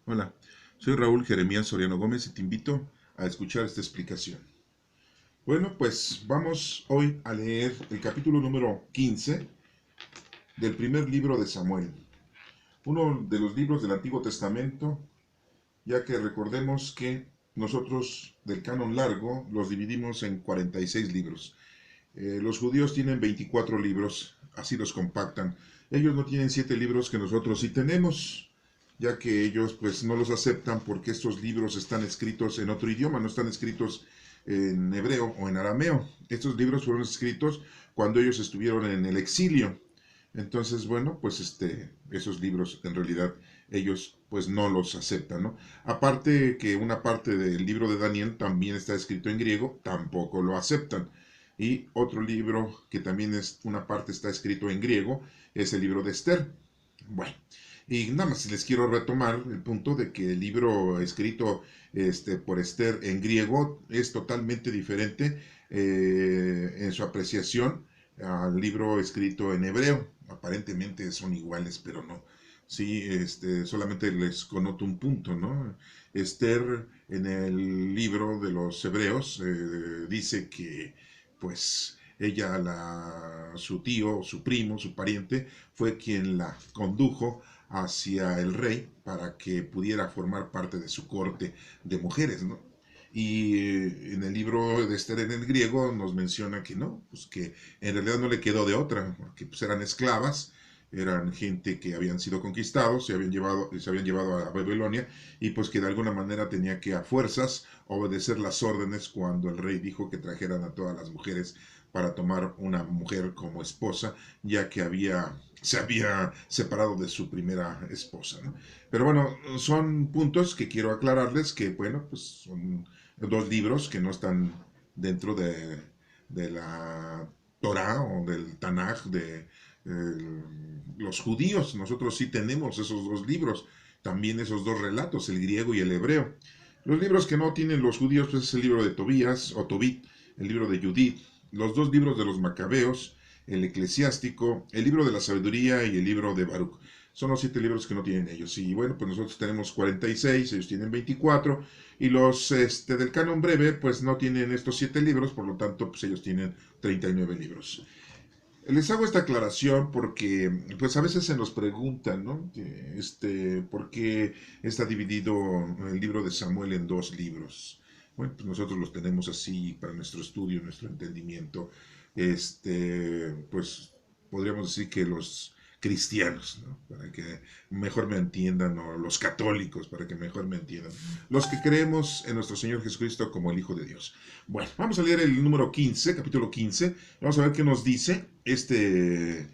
Hola, soy Raúl Jeremías Soriano Gómez y te invito a escuchar esta explicación. Bueno, pues vamos hoy a leer el capítulo número 15 del primer libro de Samuel, uno de los libros del Antiguo Testamento, ya que recordemos que nosotros del canon largo los dividimos en 46 libros. Los judíos tienen 24 libros, así los compactan. Ellos no tienen 7 libros que nosotros sí tenemos, ya que ellos pues no los aceptan porque estos libros están escritos en otro idioma, no están escritos en hebreo o en arameo. Estos libros fueron escritos cuando ellos estuvieron en el exilio. Entonces, bueno, pues esos libros en realidad ellos pues no los aceptan, ¿no? Aparte que una parte del libro de Daniel también está escrito en griego, tampoco lo aceptan. Y otro libro que también es una parte está escrito en griego es el libro de Esther. Bueno, y nada más les quiero retomar el punto de que el libro escrito por Esther en griego es totalmente diferente en su apreciación al libro escrito en hebreo. Aparentemente son iguales, pero no. Sí, solamente les connoto un punto, ¿no? Esther en el libro de los hebreos dice que, pues, ella, su tío, su primo, su pariente, fue quien la condujo hacia el rey para que pudiera formar parte de su corte de mujeres, ¿no? Y en el libro de Esther en el griego nos menciona que no, pues que en realidad no le quedó de otra, porque pues eran esclavas, eran gente que habían sido conquistados, se habían llevado a Babilonia, y pues que de alguna manera tenía que a fuerzas obedecer las órdenes cuando el rey dijo que trajeran a todas las mujeres para tomar una mujer como esposa, ya que se había separado de su primera esposa, ¿no? Pero bueno, son puntos que quiero aclararles que, bueno, pues son dos libros que no están dentro de la Torah o del Tanaj de los judíos. Nosotros sí tenemos esos dos libros, también esos dos relatos, el griego y el hebreo. Los libros que no tienen los judíos pues es el libro de Tobías o Tobit, el libro de Judith, los dos libros de los Macabeos, el eclesiástico, el libro de la sabiduría y el libro de Baruch. Son los 7 libros que no tienen ellos. Y bueno, pues nosotros tenemos 46, ellos tienen 24. Y los del canon breve, pues no tienen estos 7 libros, por lo tanto, pues ellos tienen 39 libros. Les hago esta aclaración porque, pues a veces se nos preguntan, ¿no? ¿Por qué está dividido el libro de Samuel en dos libros? Bueno, pues nosotros los tenemos así para nuestro estudio, nuestro entendimiento. Pues podríamos decir que los cristianos, ¿no? Para que mejor me entiendan, o los católicos, para que mejor me entiendan. Los que creemos en nuestro Señor Jesucristo como el Hijo de Dios. Bueno, vamos a leer el número 15, capítulo 15. Vamos a ver qué nos dice este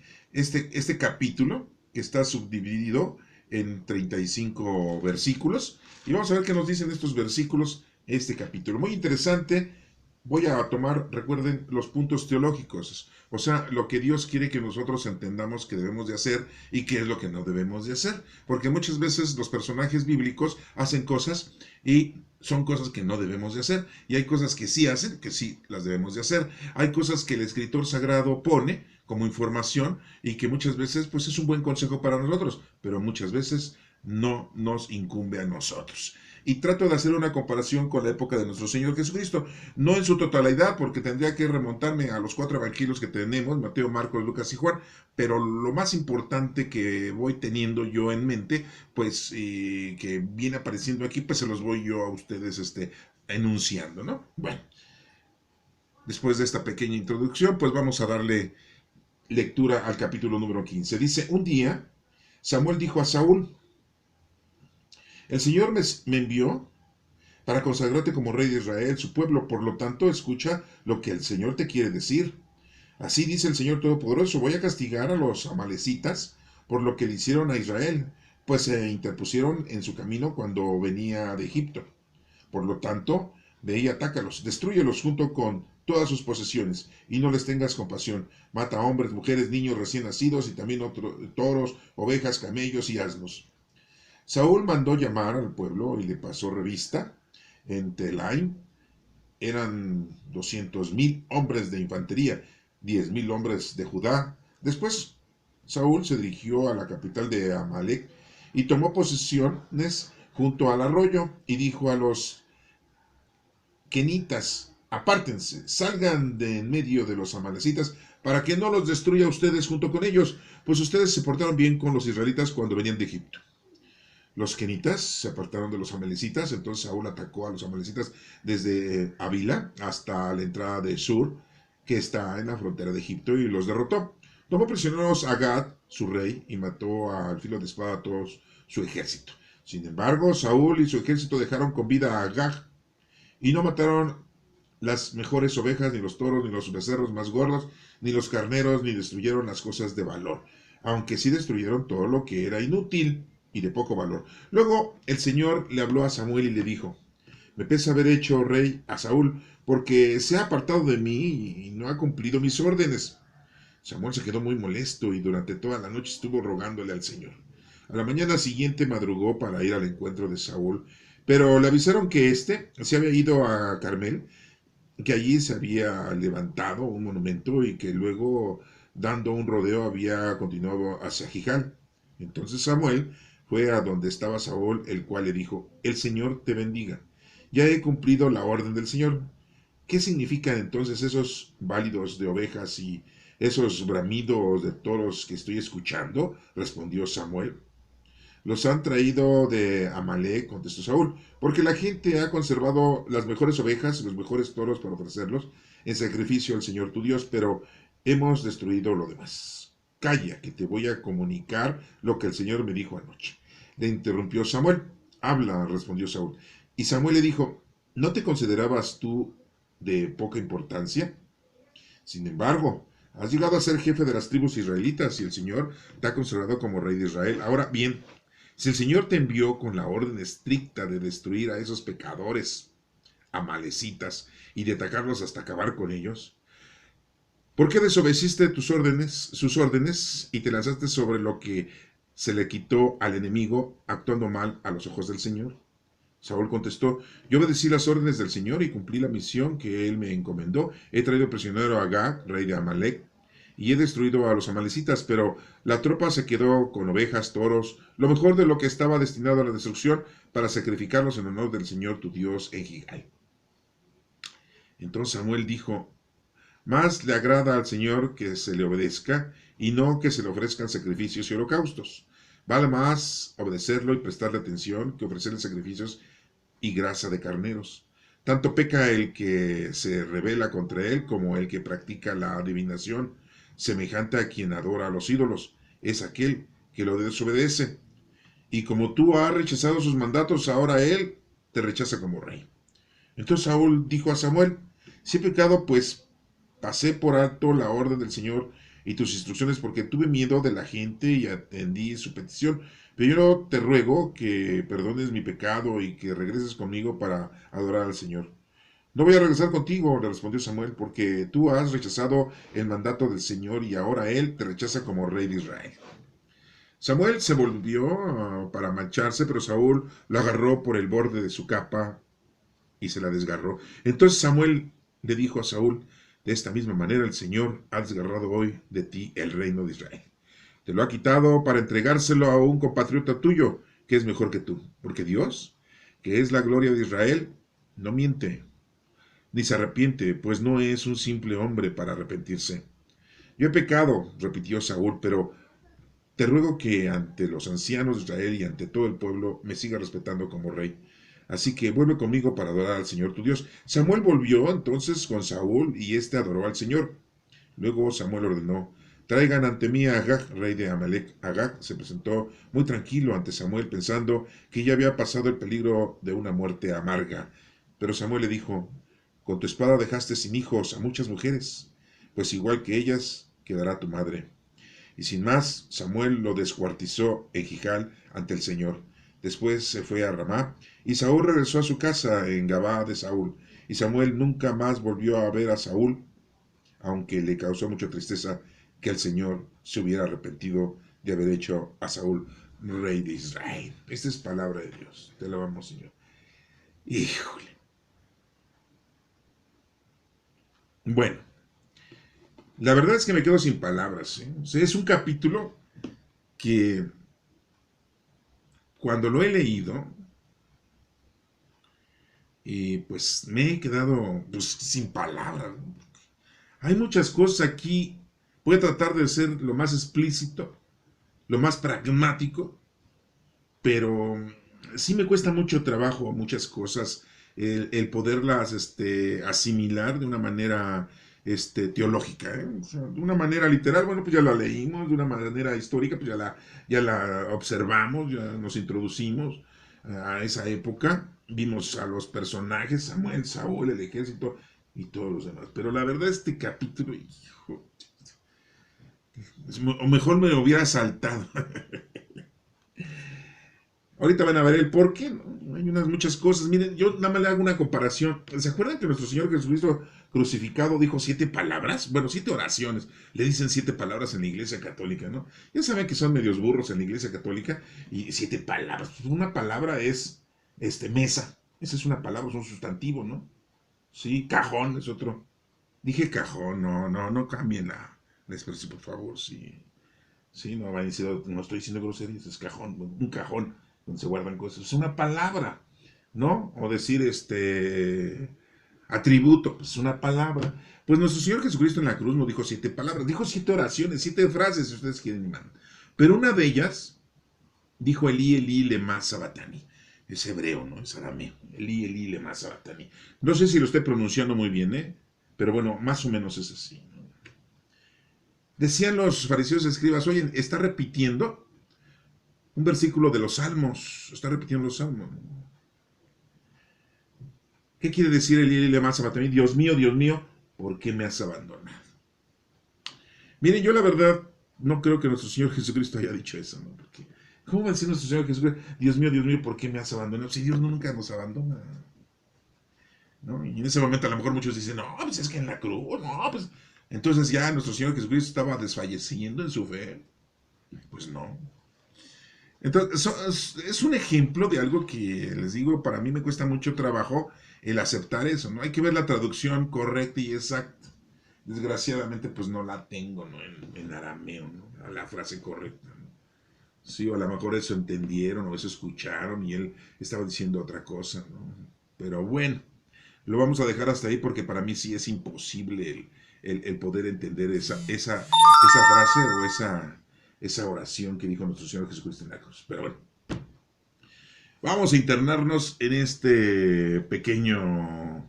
capítulo, que está subdividido en 35 versículos. Y vamos a ver qué nos dicen estos versículos, este capítulo. Muy interesante. Voy a tomar, recuerden, los puntos teológicos, o sea, lo que Dios quiere que nosotros entendamos que debemos de hacer y qué es lo que no debemos de hacer, porque muchas veces los personajes bíblicos hacen cosas y son cosas que no debemos de hacer, y hay cosas que sí hacen, que sí las debemos de hacer, hay cosas que el escritor sagrado pone como información y que muchas veces pues es un buen consejo para nosotros, pero muchas veces no nos incumbe a nosotros. Y trato de hacer una comparación con la época de nuestro Señor Jesucristo, no en su totalidad, porque tendría que remontarme a los 4 evangelios que tenemos, Mateo, Marcos, Lucas y Juan, pero lo más importante que voy teniendo yo en mente, pues que viene apareciendo aquí, pues se los voy yo a ustedes enunciando, ¿no? Bueno, después de esta pequeña introducción, pues vamos a darle lectura al capítulo número 15. Dice, un día Samuel dijo a Saúl, el Señor me envió para consagrarte como rey de Israel, su pueblo, por lo tanto, escucha lo que el Señor te quiere decir. Así dice el Señor Todopoderoso, voy a castigar a los amalecitas por lo que le hicieron a Israel, pues se interpusieron en su camino cuando venía de Egipto. Por lo tanto, ve y atácalos, destrúyelos junto con todas sus posesiones, y no les tengas compasión. Mata a hombres, mujeres, niños recién nacidos, y también toros, ovejas, camellos y asnos. Saúl mandó llamar al pueblo y le pasó revista. En Telaim eran 200,000 hombres de infantería, 10,000 hombres de Judá. Después Saúl se dirigió a la capital de Amalek y tomó posesiones junto al arroyo y dijo a los quenitas: apártense, salgan de en medio de los amalecitas para que no los destruya ustedes junto con ellos, pues ustedes se portaron bien con los israelitas cuando venían de Egipto. Los quenitas se apartaron de los amalecitas, entonces Saúl atacó a los amalecitas desde Avila hasta la entrada de Sur, que está en la frontera de Egipto, y los derrotó. Tomó prisioneros a Gad, su rey, y mató al filo de espada a todo su ejército. Sin embargo, Saúl y su ejército dejaron con vida a Agag, y no mataron las mejores ovejas, ni los toros, ni los becerros más gordos, ni los carneros, ni destruyeron las cosas de valor, aunque sí destruyeron todo lo que era inútil y de poco valor. Luego el Señor le habló a Samuel y le dijo: me pesa haber hecho rey a Saúl, porque se ha apartado de mí y no ha cumplido mis órdenes. Samuel se quedó muy molesto y durante toda la noche estuvo rogándole al Señor. A la mañana siguiente madrugó para ir al encuentro de Saúl, pero le avisaron que éste se había ido a Carmel, que allí se había levantado un monumento y que luego, dando un rodeo, había continuado hacia Gijal. Entonces Samuel fue a donde estaba Saúl, el cual le dijo: el Señor te bendiga. Ya he cumplido la orden del Señor. ¿Qué significan entonces esos bálidos de ovejas y esos bramidos de toros que estoy escuchando? Respondió Samuel. Los han traído de Amalek, contestó Saúl, porque la gente ha conservado las mejores ovejas y los mejores toros para ofrecerlos en sacrificio al Señor tu Dios, pero hemos destruido lo demás. Calla, que te voy a comunicar lo que el Señor me dijo anoche. Le interrumpió Samuel. Habla, respondió Saúl. Y Samuel le dijo: ¿no te considerabas tú de poca importancia? Sin embargo, has llegado a ser jefe de las tribus israelitas y el Señor te ha consagrado como rey de Israel. Ahora bien, si el Señor te envió con la orden estricta de destruir a esos pecadores amalecitas y de atacarlos hasta acabar con ellos, ¿por qué desobedeciste sus órdenes, y te lanzaste sobre lo que se le quitó al enemigo, actuando mal a los ojos del Señor? Saúl contestó: yo obedecí las órdenes del Señor y cumplí la misión que él me encomendó. He traído prisionero a Agag, rey de Amalek, y he destruido a los amalecitas, pero la tropa se quedó con ovejas, toros, lo mejor de lo que estaba destinado a la destrucción, para sacrificarlos en honor del Señor tu Dios en Gilgal. Entonces Samuel dijo: más le agrada al Señor que se le obedezca y no que se le ofrezcan sacrificios y holocaustos. Vale más obedecerlo y prestarle atención que ofrecerle sacrificios y grasa de carneros. Tanto peca el que se rebela contra él como el que practica la adivinación. Semejante a quien adora a los ídolos es aquel que lo desobedece. Y como tú has rechazado sus mandatos, ahora él te rechaza como rey. Entonces Saúl dijo a Samuel: si he pecado, pues pasé por alto la orden del Señor y tus instrucciones, porque tuve miedo de la gente y atendí su petición. Pero yo te ruego que perdones mi pecado y que regreses conmigo para adorar al Señor. No voy a regresar contigo, le respondió Samuel, porque tú has rechazado el mandato del Señor y ahora él te rechaza como rey de Israel. Samuel se volvió para marcharse, pero Saúl lo agarró por el borde de su capa y se la desgarró. Entonces Samuel le dijo a Saúl: de esta misma manera el Señor ha desgarrado hoy de ti el reino de Israel. Te lo ha quitado para entregárselo a un compatriota tuyo, que es mejor que tú, porque Dios, que es la gloria de Israel, no miente, ni se arrepiente, pues no es un simple hombre para arrepentirse. Yo he pecado, repitió Saúl, pero te ruego que ante los ancianos de Israel y ante todo el pueblo me siga respetando como rey. Así que vuelve conmigo para adorar al Señor tu Dios. Samuel volvió entonces con Saúl y éste adoró al Señor. Luego Samuel ordenó: traigan ante mí a Agag, rey de Amalek. Agag se presentó muy tranquilo ante Samuel, pensando que ya había pasado el peligro de una muerte amarga. Pero Samuel le dijo: con tu espada dejaste sin hijos a muchas mujeres, pues igual que ellas quedará tu madre. Y sin más, Samuel lo descuartizó en Gijal ante el Señor. Después se fue a Ramá, y Saúl regresó a su casa en Gabá de Saúl. Y Samuel nunca más volvió a ver a Saúl, aunque le causó mucha tristeza que el Señor se hubiera arrepentido de haber hecho a Saúl rey de Israel. Esta es palabra de Dios. Te alabamos, Señor. Híjole. Bueno, la verdad es que me quedo sin palabras, ¿eh? O sea, es un capítulo que cuando lo he leído y pues me he quedado pues sin palabras, ¿no? Hay muchas cosas aquí. Voy a tratar de ser lo más explícito, lo más pragmático, pero sí me cuesta mucho trabajo muchas cosas, el poderlas asimilar de una manera teológica, ¿eh? O sea, de una manera literal, bueno, pues ya la leímos, de una manera histórica, pues ya la observamos, ya nos introducimos a esa época, vimos a los personajes, Samuel, Saúl, el ejército y todos los demás. Pero la verdad, este capítulo, hijo, o mejor me lo hubiera saltado. Ahorita van a ver el por qué, ¿no? Hay unas muchas cosas. Miren, yo nada más le hago una comparación. ¿Se acuerdan que nuestro Señor Jesucristo crucificado dijo 7 palabras? Bueno, 7 oraciones. Le dicen 7 palabras en la Iglesia Católica, ¿no? Ya saben que son medios burros en la Iglesia Católica. Y 7 palabras. Pues una palabra es mesa. Esa es una palabra, es un sustantivo, ¿no? Sí, cajón es otro. Dije cajón, no cambien la expresión, por favor, sí. Sí, no, no estoy diciendo groserías, es cajón, un cajón donde se guardan cosas. Es una palabra, ¿no? O decir atributo, pues es una palabra. Pues nuestro Señor Jesucristo en la cruz no dijo 7 palabras, dijo 7 oraciones, 7 frases, si ustedes quieren, man. Pero una de ellas dijo Elí, Elí, lema sabatani. Es hebreo, ¿no? Es arameo. Elí, Elí, lema sabatani. No sé si lo estoy pronunciando muy bien, ¿eh? Pero bueno, más o menos es así, ¿no? Decían los fariseos escribas, oye, está repitiendo un versículo de los Salmos, está repitiendo los Salmos. ¿Qué quiere decir el Eli Lema Sabatani? Dios mío, ¿por qué me has abandonado? Miren, yo la verdad no creo que nuestro Señor Jesucristo haya dicho eso, ¿no? Porque, ¿cómo va a decir nuestro Señor Jesucristo, Dios mío, ¿por qué me has abandonado? Si Dios nunca nos abandona, ¿no? Y en ese momento a lo mejor muchos dicen, no, pues es que en la cruz, no, pues... Entonces ya nuestro Señor Jesucristo estaba desfalleciendo en su fe. Pues no. Entonces, es un ejemplo de algo que les digo, para mí me cuesta mucho trabajo el aceptar eso, ¿no? Hay que ver la traducción correcta y exacta. Desgraciadamente, pues no la tengo, ¿no? En arameo, ¿no? La frase correcta, ¿no? Sí, o a lo mejor eso entendieron o eso escucharon y él estaba diciendo otra cosa, ¿no? Pero bueno, lo vamos a dejar hasta ahí porque para mí sí es imposible el poder entender esa frase o esa oración que dijo nuestro Señor Jesucristo en la cruz. Pero bueno, vamos a internarnos en este pequeño,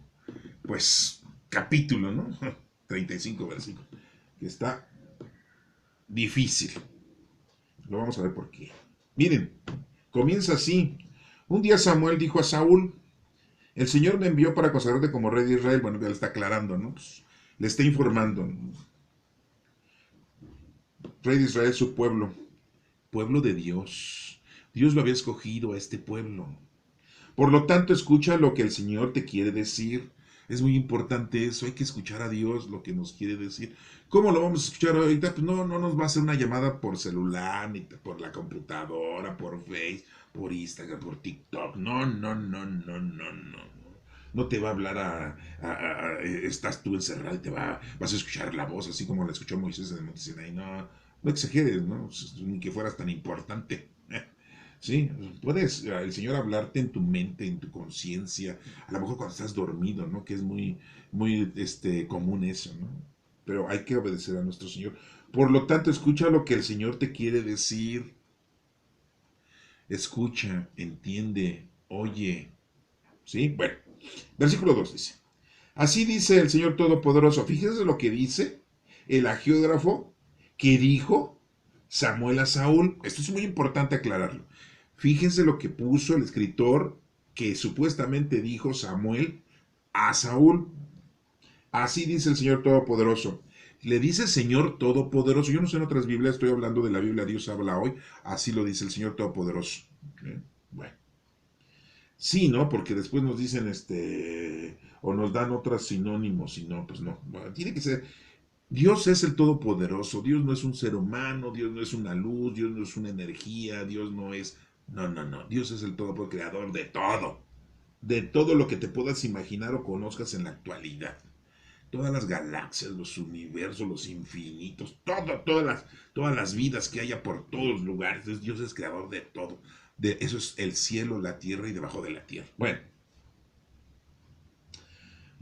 pues, capítulo, ¿no? 35 versículos, que está difícil. Lo vamos a ver por qué. Miren, comienza así. Un día Samuel dijo a Saúl, el Señor me envió para consagrarte como rey de Israel. Bueno, ya le está aclarando, ¿no? Pues, le está informando, ¿no? Rey de Israel, su pueblo, pueblo de Dios. Dios lo había escogido a este pueblo. Por lo tanto, escucha lo que el Señor te quiere decir. Es muy importante eso, hay que escuchar a Dios lo que nos quiere decir. ¿Cómo lo vamos a escuchar ahorita? Pues no nos va a hacer una llamada por celular, ni por la computadora, por Face, por Instagram, por TikTok. No. No te va a hablar estás tú encerrado y vas a escuchar la voz así como la escuchó Moisés en el Monte Sinaí. No exageres, ¿no? Ni que fueras tan importante. Sí, puedes el Señor hablarte en tu mente, en tu conciencia, a lo mejor cuando estás dormido, ¿no? Que es muy común eso, ¿no? Pero hay que obedecer a nuestro Señor. Por lo tanto, escucha lo que el Señor te quiere decir. Escucha, entiende, oye. ¿Sí? Bueno, versículo 2 dice. Así dice el Señor Todopoderoso. Fíjense lo que dice el agiógrafo que dijo Samuel a Saúl. Esto es muy importante aclararlo. Fíjense lo que puso el escritor que supuestamente dijo Samuel a Saúl. Así dice el Señor Todopoderoso. Le dice Señor Todopoderoso. Yo no sé en otras Biblias, estoy hablando de la Biblia, Dios habla hoy. Así lo dice el Señor Todopoderoso. Bueno. Sí, ¿no? Porque después nos dicen, o nos dan otros sinónimos, y no, pues no. Tiene que ser, Dios es el Todopoderoso, Dios no es un ser humano, Dios no es una luz, Dios no es una energía, Dios no es... No, Dios es el Todopoderoso, creador de todo lo que te puedas imaginar o conozcas en la actualidad. Todas las galaxias, los universos, los infinitos, todas las vidas que haya por todos lugares. Entonces, Dios es creador de todo. Eso es el cielo, la tierra y debajo de la tierra. Bueno,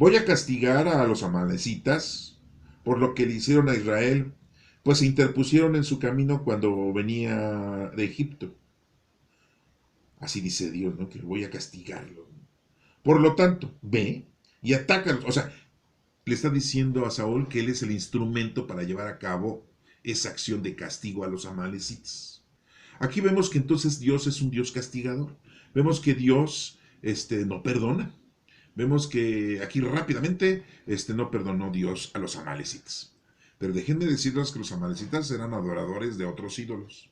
Voy a castigar a los amalecitas por lo que le hicieron a Israel, pues se interpusieron en su camino cuando venía de Egipto. Así dice Dios, ¿no? Que voy a castigarlo. Por lo tanto, ve y atácalos. O sea, le está diciendo a Saúl que él es el instrumento para llevar a cabo esa acción de castigo a los amalecitas. Aquí vemos que entonces Dios es un Dios castigador. Vemos que Dios no perdona. Vemos que aquí rápidamente no perdonó Dios a los amalecitas. Pero déjenme decirles que los amalecitas eran adoradores de otros ídolos.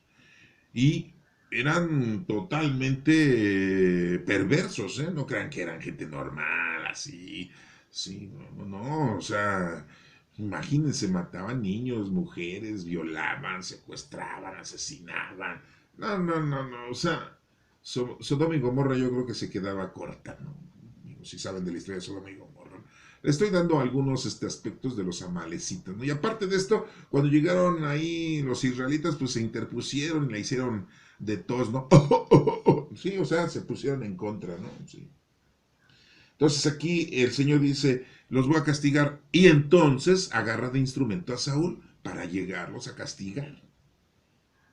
Y eran totalmente perversos, ¿eh? No crean que eran gente normal, así. Sí, no, o sea, imagínense, mataban niños, mujeres, violaban, secuestraban, asesinaban. No, o sea, Sodoma y Gomorra yo creo que se quedaba corta, ¿no? Digo, si saben de la historia de Sodoma y Gomorra. Le estoy dando algunos aspectos de los amalecitas, ¿no? Y aparte de esto, cuando llegaron ahí los israelitas, pues se interpusieron y la hicieron de tos, ¿no? Sí, o sea, se pusieron en contra, ¿no? Sí. Entonces aquí el Señor dice, los voy a castigar, y entonces agarra de instrumento a Saúl para llegarlos a castigar.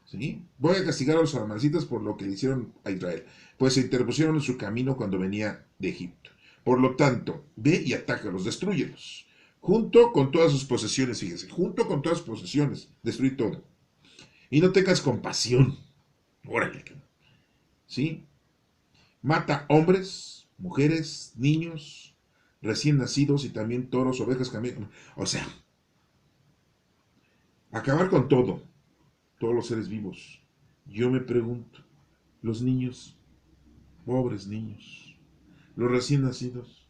¿Sí? Voy a castigar a los amalecitas por lo que le hicieron a Israel, pues se interpusieron en su camino cuando venía de Egipto. Por lo tanto, ve y atácalos, destruyelos, junto con todas sus posesiones, fíjese, junto con todas sus posesiones, destruir todo. Y no tengas compasión, órale, ¿sí? Mata hombres, mujeres, niños, recién nacidos y también toros, ovejas, camellos. O sea, acabar con todo, todos los seres vivos. Yo me pregunto, los niños, pobres niños, los recién nacidos,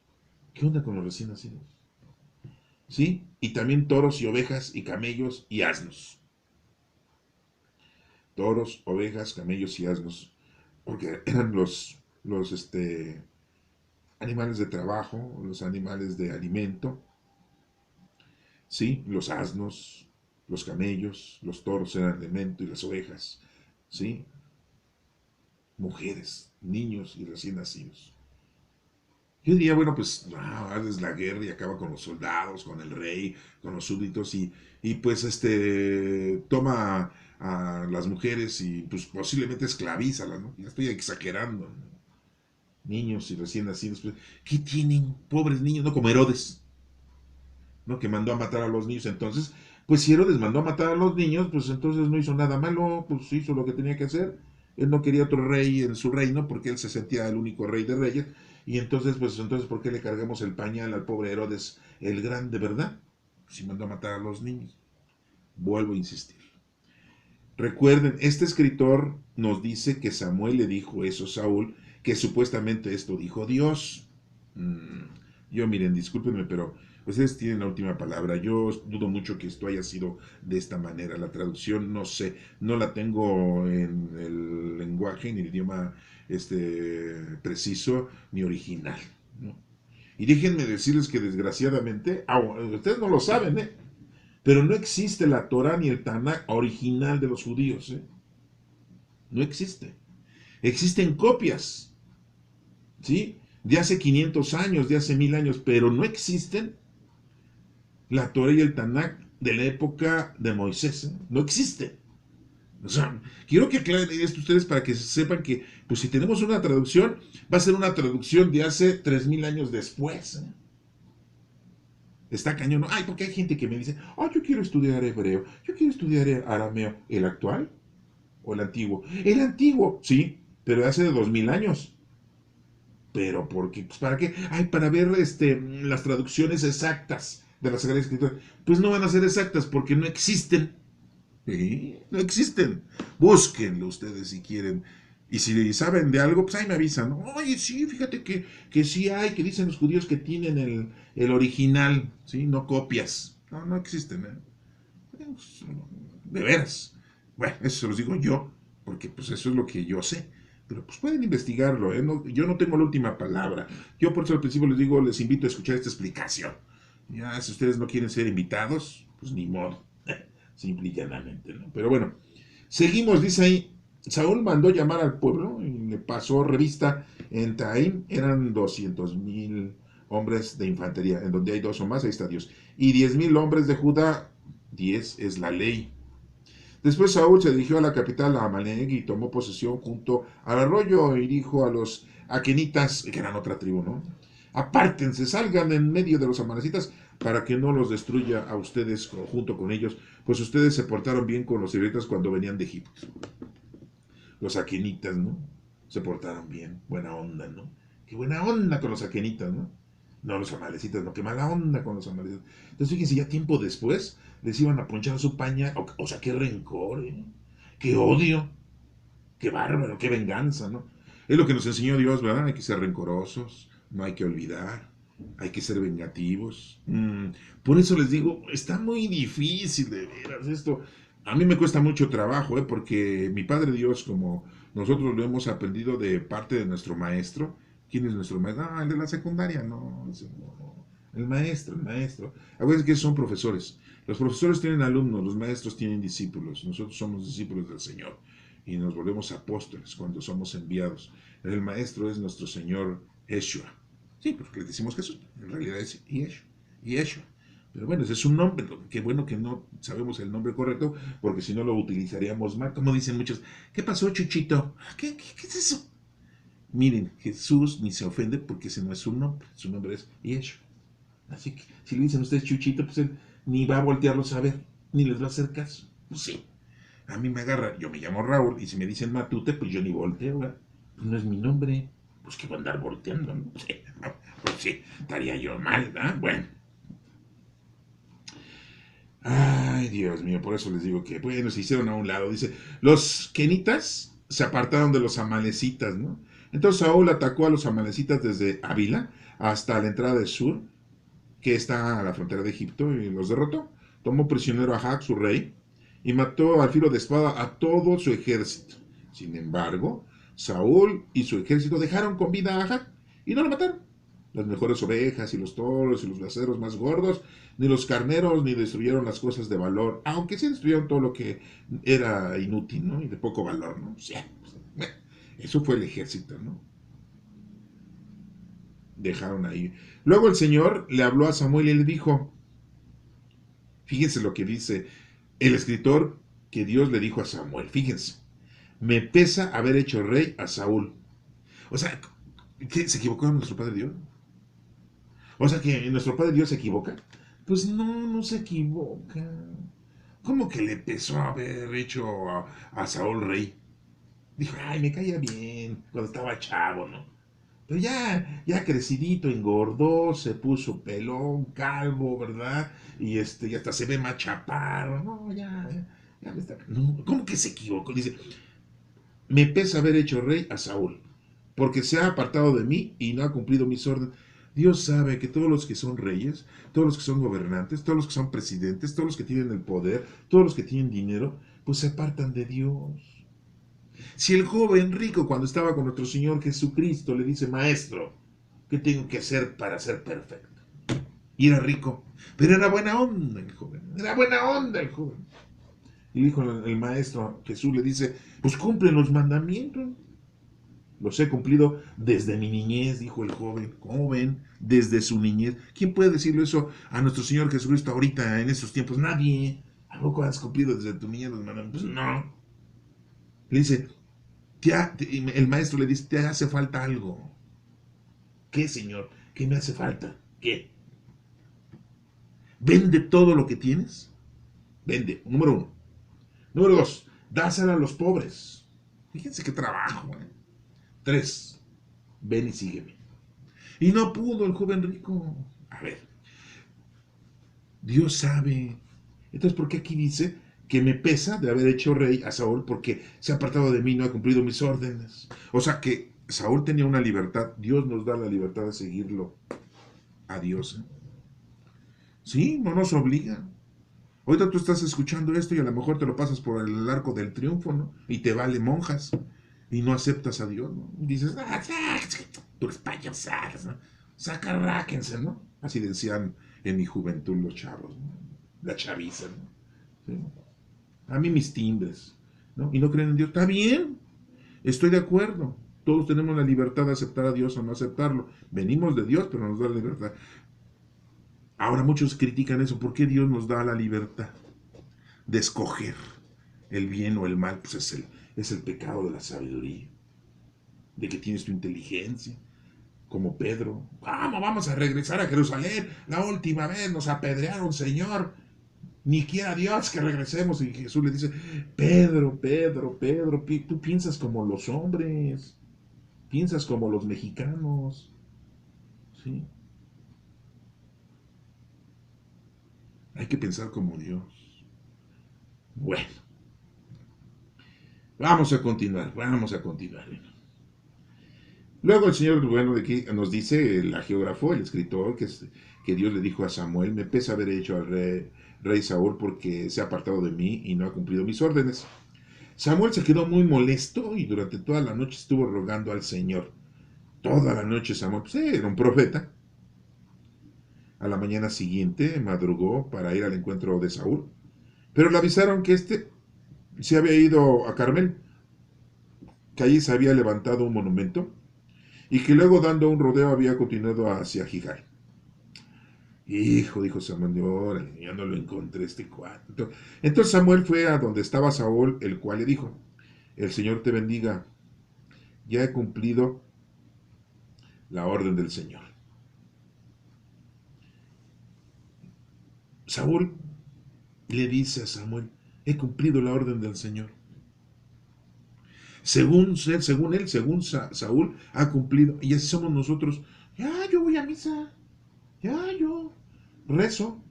¿qué onda con los recién nacidos? ¿Sí? Y también toros y ovejas y camellos y asnos. Toros, ovejas, camellos y asnos. Porque eran los animales de trabajo, los animales de alimento. ¿Sí? Los asnos, los camellos, los toros eran alimento y las ovejas. ¿Sí? Mujeres, niños y recién nacidos. Yo diría, bueno, pues haces la guerra y acaba con los soldados, con el rey, con los súbditos y pues toma a las mujeres y pues posiblemente esclavízalas, ¿no? Ya estoy exagerando, ¿no? Niños y recién nacidos, pues, ¿qué tienen pobres niños? No como Herodes, ¿no? Que mandó a matar a los niños. Entonces, pues si Herodes mandó a matar a los niños, pues entonces no hizo nada malo, pues hizo lo que tenía que hacer. Él no quería otro rey en su reino porque él se sentía el único rey de reyes. Y entonces, pues entonces, ¿por qué le cargamos el pañal al pobre Herodes el Grande, verdad? Si mandó a matar a los niños. Vuelvo a insistir. Recuerden, este escritor nos dice que Samuel le dijo eso a Saúl, que supuestamente esto dijo Dios. Yo, miren, discúlpenme, pero ustedes tienen la última palabra. Yo dudo mucho que esto haya sido de esta manera. La traducción, no sé, no la tengo en el lenguaje ni el idioma preciso ni original, ¿no? Y déjenme decirles que desgraciadamente, ustedes no lo saben, ¿eh? Pero no existe la Torah ni el Tanakh original de los judíos, ¿eh? No existe. Existen copias, ¿sí? De hace 500 años, de hace 1000 años, pero no existen la Torah y el Tanakh de la época de Moisés, ¿eh? No existe. O sea, quiero que aclaren esto ustedes para que sepan que, pues si tenemos una traducción, va a ser una traducción de hace 3000 años después, ¿eh? Está cañón, ¿no? Ay, porque hay gente que me dice, yo quiero estudiar hebreo, yo quiero estudiar arameo. ¿El actual o el antiguo? El antiguo, sí, pero de hace 2000 años. Pero porque, pues, ¿para qué? Ay, para ver las traducciones exactas de las Sagradas Escrituras. Pues no van a ser exactas porque no existen. ¿Sí? No existen. Búsquenlo ustedes si quieren. Y si saben de algo, pues ahí me avisan, ¿no? Oye, sí, fíjate que sí hay, que dicen los judíos que tienen el original, ¿sí? No copias. No, no existen, ¿eh? De veras. Bueno, eso se los digo yo, porque pues eso es lo que yo sé. Pero pues pueden investigarlo, ¿eh? Yo no tengo la última palabra. Yo por eso al principio les digo, les invito a escuchar esta explicación. Ya, si ustedes no quieren ser invitados, pues ni modo. Simple y llanamente, ¿no? Pero bueno, seguimos, dice ahí. Saúl mandó llamar al pueblo y le pasó revista en Taim, eran 200,000 hombres de infantería. En donde hay 2 o más, ahí está Dios. Y 10,000 hombres de Judá, 10 es la ley. Después Saúl se dirigió a la capital, a Amalek, y tomó posesión junto al arroyo y dijo a los aquenitas, que eran otra tribu, ¿no? Apártense, salgan en medio de los amalecitas para que no los destruya a ustedes junto con ellos, pues ustedes se portaron bien con los israelitas cuando venían de Egipto. Los aquenitas, ¿no? Se portaron bien, buena onda, ¿no? Qué buena onda con los aquenitas, ¿no? No, los amalecitas, no, qué mala onda con los amalecitas. Entonces, fíjense, ya tiempo después les iban a ponchar su paña, o sea, qué rencor, ¿eh? Qué odio, qué bárbaro, qué venganza, ¿no? Es lo que nos enseñó Dios, ¿verdad? Hay que ser rencorosos, no hay que olvidar, hay que ser vengativos. Por eso les digo, está muy difícil de veras esto. A mí me cuesta mucho trabajo, ¿eh? Porque mi Padre Dios, como nosotros lo hemos aprendido de parte de nuestro maestro. ¿Quién es nuestro maestro? Ah, el de la secundaria, no, el maestro, el maestro. Acuérdense que son profesores. Los profesores tienen alumnos, los maestros tienen discípulos. Nosotros somos discípulos del Señor y nos volvemos apóstoles cuando somos enviados. El maestro es nuestro Señor Yeshua. Sí, porque le decimos Jesús, en realidad es Yeshua. Pero bueno, ese es un nombre. Qué bueno que no sabemos el nombre correcto, porque si no lo utilizaríamos mal. Como dicen muchos, ¿qué pasó, Chuchito? ¿Qué es eso? Miren, Jesús ni se ofende porque ese no es su nombre es Yeshua. Así que si le dicen a ustedes Chuchito, pues él ni va a voltearlos a ver, ni les va a hacer caso. Pues sí, a mí me agarra, yo me llamo Raúl, y si me dicen Matute, pues yo ni volteo, ¿verdad? Pues no es mi nombre, pues que voy a andar volteando, ¿no? Pues sí, estaría yo mal, ¿verdad? Bueno. Ay, Dios mío, por eso les digo que, bueno, se hicieron a un lado. Dice, los kenitas se apartaron de los amalecitas, ¿no? Entonces Saúl atacó a los amalecitas desde Ávila hasta la entrada de Sur, que está a la frontera de Egipto, y los derrotó. Tomó prisionero a Agag, su rey, y mató al filo de espada a todo su ejército. Sin embargo, Saúl y su ejército dejaron con vida a Agag y no lo mataron. Las mejores ovejas y los toros y los becerros más gordos, ni los carneros, ni destruyeron las cosas de valor, aunque sí destruyeron todo lo que era inútil, ¿no? Y de poco valor, ¿no? Sí, eso fue el ejército, ¿no? Dejaron ahí. Luego el Señor le habló a Samuel y le dijo, fíjense lo que dice el escritor que Dios le dijo a Samuel, fíjense, me pesa haber hecho rey a Saúl. O sea, ¿qué, se equivocó nuestro Padre Dios? O sea, que nuestro Padre Dios se equivoca. Pues no, no se equivoca. ¿Cómo que le pesó haber hecho a Saúl rey? Dijo, ay, me caía bien cuando estaba chavo, ¿no? Pero ya crecidito, engordó, se puso pelón, calvo, ¿verdad? Y hasta se ve más chaparro. No, ya me está. No, ¿cómo que se equivocó? Dice, me pesa haber hecho rey a Saúl, porque se ha apartado de mí y no ha cumplido mis órdenes. Dios sabe que todos los que son reyes, todos los que son gobernantes, todos los que son presidentes, todos los que tienen el poder, todos los que tienen dinero, pues se apartan de Dios. Si el joven rico, cuando estaba con nuestro Señor Jesucristo, le dice, maestro, ¿qué tengo que hacer para ser perfecto? Y era rico, pero era buena onda el joven, era buena onda el joven. Y dijo el maestro, Jesús le dice, pues cumple los mandamientos. Los he cumplido desde mi niñez, dijo el joven. ¿Cómo ven? Desde su niñez. ¿Quién puede decirle eso a nuestro Señor Jesucristo ahorita, en estos tiempos? Nadie. ¿A poco has cumplido desde tu niñez los mandamientos? Pues no. Le dice, el maestro le dice, te hace falta algo. ¿Qué, Señor? ¿Qué me hace falta? ¿Qué? Vende todo lo que tienes. Vende, número 1. Número 2, dásela a los pobres. Fíjense qué trabajo. 3, ven y sígueme. Y no pudo el joven rico. A ver, Dios sabe. Entonces, ¿por qué aquí dice que me pesa de haber hecho rey a Saúl porque se ha apartado de mí y no ha cumplido mis órdenes? O sea que Saúl tenía una libertad. Dios nos da la libertad de seguirlo a Dios. Sí, no nos obliga. Ahorita tú estás escuchando esto y a lo mejor te lo pasas por el arco del triunfo, ¿no? Y te vale monjas y no aceptas a Dios, ¿no? Y dices, puras payasadas, ¿no? Sacarráquense, ¿no? Así decían en mi juventud los chavos, ¿no? La chaviza, ¿no? ¿Sí? A mí mis timbres, ¿no? Y no creen en Dios. Está bien, estoy de acuerdo. Todos tenemos la libertad de aceptar a Dios o no aceptarlo. Venimos de Dios, pero nos da la libertad. Ahora muchos critican eso. ¿Por qué Dios nos da la libertad de escoger el bien o el mal? Pues es el pecado de la sabiduría, de que tienes tu inteligencia, como Pedro. Vamos a regresar a Jerusalén. La última vez nos apedrearon, Señor. Ni quiera Dios que regresemos. Y Jesús le dice, Pedro, Pedro, Pedro, tú piensas como los hombres, piensas como los mexicanos, ¿sí? Hay que pensar como Dios. Bueno, vamos a continuar. Luego el Señor, bueno, de aquí nos dice el geógrafo, el escritor, que Dios le dijo a Samuel, me pesa haber hecho al rey Saúl porque se ha apartado de mí y no ha cumplido mis órdenes. Samuel se quedó muy molesto y durante toda la noche estuvo rogando al Señor. Toda la noche Samuel, pues era un profeta. A la mañana siguiente madrugó para ir al encuentro de Saúl, pero le avisaron que éste se había ido a Carmel, que allí se había levantado un monumento y que luego dando un rodeo había continuado hacia Gilgal. Hijo, dijo Samuel, órale, ya no lo encontré este cuarto. Entonces Samuel fue a donde estaba Saúl, el cual le dijo, el Señor te bendiga, ya he cumplido la orden del Señor. Saúl le dice a Samuel, he cumplido la orden del Señor. Según Saúl, ha cumplido. Y así somos nosotros. Ya, yo voy a misa. Ya, yo rezo.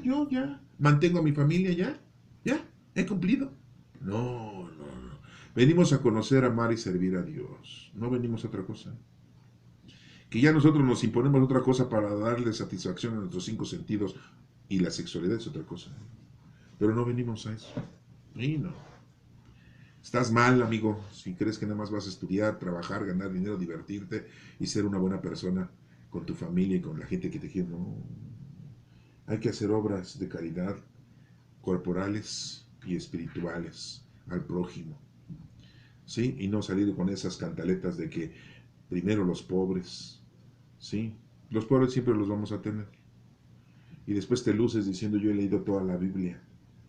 Yo ya. Mantengo a mi familia ya. Ya, he cumplido. No, no, no. Venimos a conocer, amar y servir a Dios. No venimos a otra cosa. Que ya nosotros nos imponemos otra cosa para darle satisfacción a nuestros cinco sentidos. Y la sexualidad es otra cosa. Pero no venimos a eso. Y no. Estás mal, amigo, si crees que nada más vas a estudiar, trabajar, ganar dinero, divertirte y ser una buena persona con tu familia y con la gente que te quiere. No. Hay que hacer obras de caridad corporales y espirituales al prójimo. ¿Sí? Y no salir con esas cantaletas de que primero los pobres. ¿Sí? Los pobres siempre los vamos a tener. Y después te luces diciendo yo he leído toda la Biblia.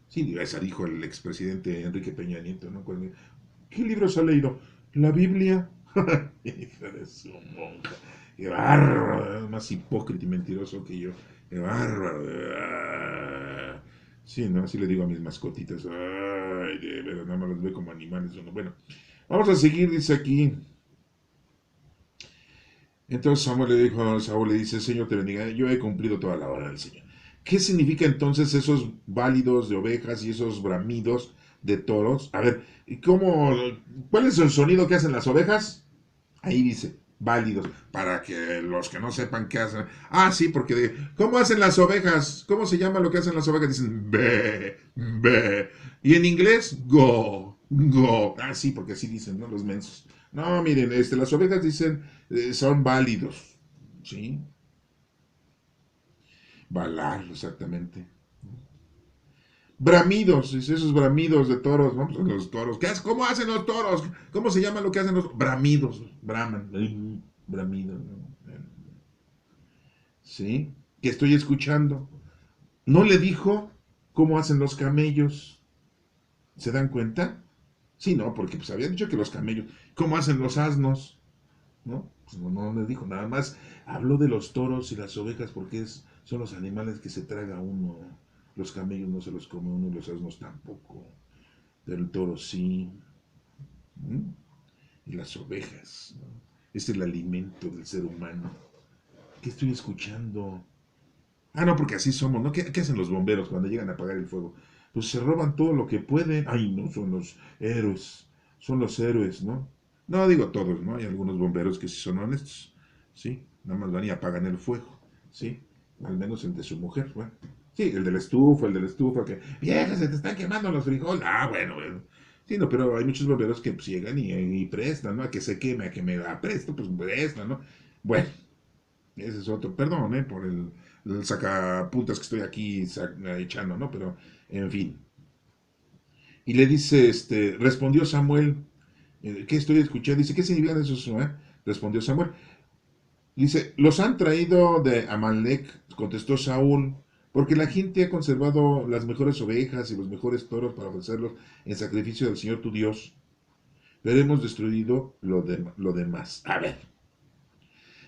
Sí, esa dijo el expresidente Enrique Peña Nieto, ¿no? ¿Qué libros ha leído? La Biblia. Hija de su monja. Qué bárbaro, más hipócrita y mentiroso que yo. Qué bárbaro. Sí, ¿no? Así le digo a mis mascotitas. Ay, de verdad, nada más los veo como animales. Bueno, vamos a seguir, dice aquí. Entonces Samuel le dijo a Saúl, le dice, Señor te bendiga, yo he cumplido toda la hora del Señor. ¿Qué significa entonces esos bálidos de ovejas y esos bramidos de toros? A ver, ¿cuál es el sonido que hacen las ovejas? Ahí dice, válidos, para que los que no sepan qué hacen. Sí, porque ¿cómo hacen las ovejas? ¿Cómo se llama lo que hacen las ovejas? Dicen, be, be. Y en inglés, go, go. Sí, porque así dicen, ¿no? Los mensos. No, miren, las ovejas dicen, son válidos, ¿sí? Balar, exactamente. Bramidos, esos bramidos de toros, ¿no? Pues los toros. ¿Cómo hacen los toros? ¿Cómo se llama lo que hacen los bramidos? Braman, bramidos, ¿no? ¿Sí? Que estoy escuchando. No le dijo cómo hacen los camellos. ¿Se dan cuenta? Sí, no, porque pues habían dicho que los camellos. ¿Cómo hacen los asnos? ¿No? Pues no le dijo nada más. Habló de los toros y las ovejas porque son los animales que se traga uno. Los camellos no se los come uno y los asnos tampoco. Pero el toro sí. ¿Mm? Y las ovejas, ¿no? Es el alimento del ser humano. ¿Qué estoy escuchando? No, porque así somos, ¿no? ¿Qué hacen los bomberos cuando llegan a apagar el fuego? Pues se roban todo lo que pueden. Ay, no, son los héroes. Son los héroes, ¿no? No digo todos, ¿no? Hay algunos bomberos que sí son honestos, ¿sí? Nada más van y apagan el fuego, ¿sí? Al menos el de su mujer, bueno. Sí, el de la estufa, que, vieja, se te están quemando los frijoles. Bueno. Sí, no, pero hay muchos bomberos que pues, llegan y prestan, ¿no? A que se queme, a que me la presto, pues prestan, ¿no? Bueno, ese es otro, perdón, por el sacapuntas que estoy aquí echando, ¿no? Pero, en fin. Y le dice, respondió Samuel, ¿Qué estoy escuchando? Dice, ¿qué significan esos? Respondió Samuel. Dice, los han traído de Amalek, contestó Saúl, porque la gente ha conservado las mejores ovejas y los mejores toros para ofrecerlos en sacrificio del Señor tu Dios, pero hemos destruido lo demás. A ver,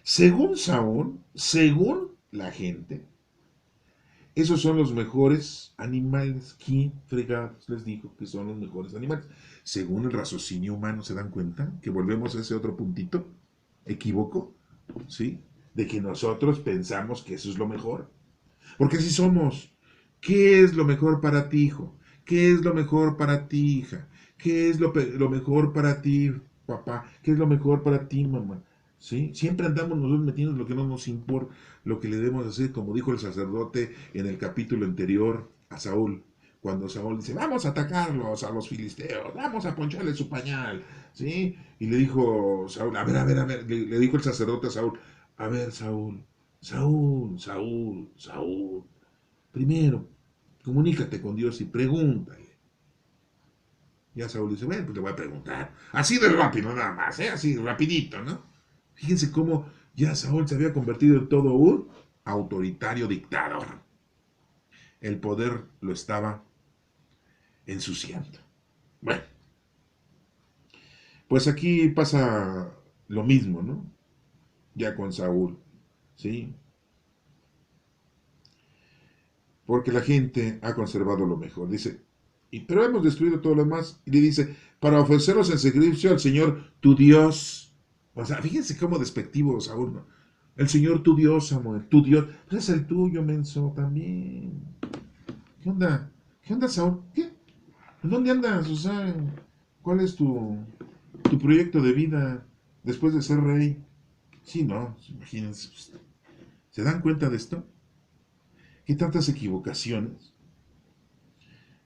según Saúl, según la gente, esos son los mejores animales. ¿Quién fregados les dijo que son los mejores animales? Según el raciocinio humano, ¿se dan cuenta? Que volvemos a ese otro puntito equívoco, ¿sí? De que nosotros pensamos que eso es lo mejor. Porque si somos, ¿qué es lo mejor para ti, hijo? ¿Qué es lo mejor para ti, hija? ¿Qué es lo mejor para ti, papá? ¿Qué es lo mejor para ti, mamá? ¿Sí? Siempre andamos nosotros metiendo lo que no nos importa, lo que le debemos hacer, como dijo el sacerdote en el capítulo anterior a Saúl, cuando Saúl dice, vamos a atacarlos a los filisteos, vamos a poncharle su pañal, ¿sí? Y le dijo Saúl, a ver, le dijo el sacerdote a Saúl, a ver, Saúl, primero, comunícate con Dios y pregúntale. Ya Saúl dice, bueno, pues le voy a preguntar. Así de rápido nada más, ¿eh? Así rapidito, ¿no? Fíjense cómo ya Saúl se había convertido en todo un autoritario dictador. El poder lo estaba ensuciando. Bueno, pues aquí pasa lo mismo, ¿no? Ya con Saúl, ¿sí? Porque la gente ha conservado lo mejor. Dice, pero hemos destruido todo lo demás. Y le dice, para ofreceros en sacrificio al Señor tu Dios. O sea, fíjense cómo despectivo Saúl, ¿no? El Señor tu Dios, Samuel, tu Dios. Pues es el tuyo, menso, también. ¿Qué onda? ¿Qué onda, Saúl? ¿Qué? ¿Dónde andas? O sea, ¿cuál es tu proyecto de vida después de ser rey? Sí, no, imagínense. ¿Se dan cuenta de esto? ¿Qué tantas equivocaciones?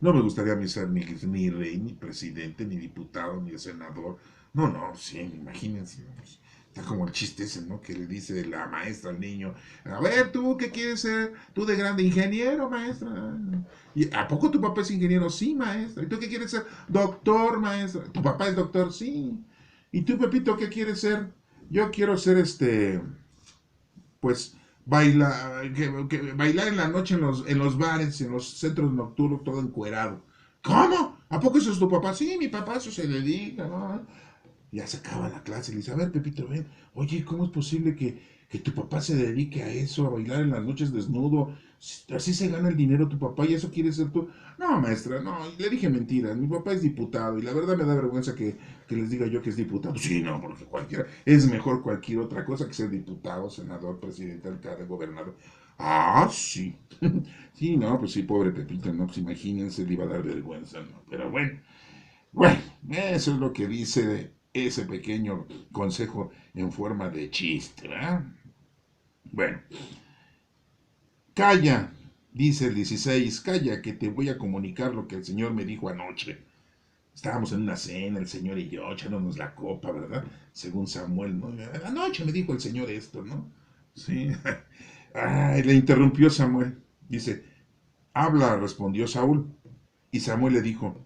No me gustaría a mí ser ni rey, ni presidente, ni diputado, ni senador. No, no, sí, imagínense. Pues, está como el chiste ese, ¿no? Que le dice la maestra al niño, a ver, ¿tú qué quieres ser? ¿Tú de grande ingeniero, maestra? ¿Y a poco tu papá es ingeniero? Sí, maestra. ¿Y tú qué quieres ser? Doctor, maestra. ¿Tu papá es doctor? Sí. ¿Y tú, Pepito, qué quieres ser? Yo quiero ser pues bailar en la noche en los bares, en los centros nocturnos, todo encuerado. ¿Cómo? ¿A poco eso es tu papá? Sí, mi papá eso se dedica, ¿no? Ya se acaba la clase, le dice, a ver, Pepito, ven, oye, ¿cómo es posible que tu papá se dedique a eso, a bailar en las noches desnudo? Así se gana el dinero tu papá y eso quieres ser tú. No, maestra, no, le dije mentiras, mi papá es diputado y la verdad me da vergüenza que les diga yo que es diputado. Sí, no, porque cualquiera, es mejor cualquier otra cosa que ser diputado, senador, presidente, alcalde, gobernador. Ah, sí. Sí, no, pues sí, pobre Pepito, no, pues imagínense, le iba a dar vergüenza, ¿no? Pero bueno, eso es lo que dice ese pequeño consejo en forma de chiste, ¿verdad? Bueno, calla, dice el 16, calla que te voy a comunicar lo que el Señor me dijo anoche. Estábamos en una cena, el Señor y yo, echándonos la copa, ¿verdad? Según Samuel, ¿no? Anoche me dijo el Señor esto, ¿no? Sí. Ay, le interrumpió Samuel. Dice, habla, respondió Saúl. Y Samuel le dijo,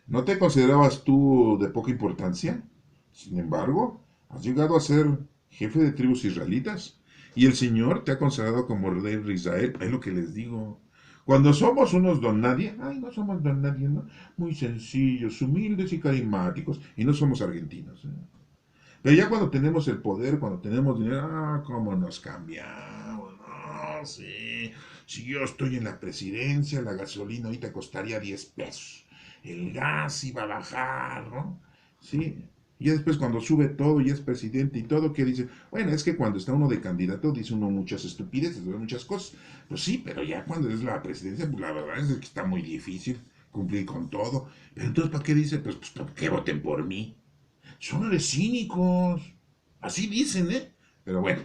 ¿no te considerabas tú de poca importancia? Sin embargo, has llegado a ser jefe de tribus israelitas y el Señor te ha consagrado como rey de Israel. Es lo que les digo. Cuando somos unos don nadie, ay, no somos don nadie, ¿no? Muy sencillos, humildes y carismáticos, y no somos argentinos, ¿eh? Pero ya cuando tenemos el poder, cuando tenemos dinero, cómo nos cambiamos, no, sí. Si yo estoy en la presidencia, la gasolina ahorita costaría 10 pesos. El gas iba a bajar, ¿no? Sí. Y ya después cuando sube todo y es presidente y todo, ¿qué dice? Bueno, es que cuando está uno de candidato dice uno muchas estupideces, muchas cosas. Pues sí, pero ya cuando es la presidencia, pues la verdad es que está muy difícil cumplir con todo. Pero entonces, ¿para qué dice? Pues ¿para qué voten por mí? Son de cínicos. Así dicen, ¿eh? Pero bueno,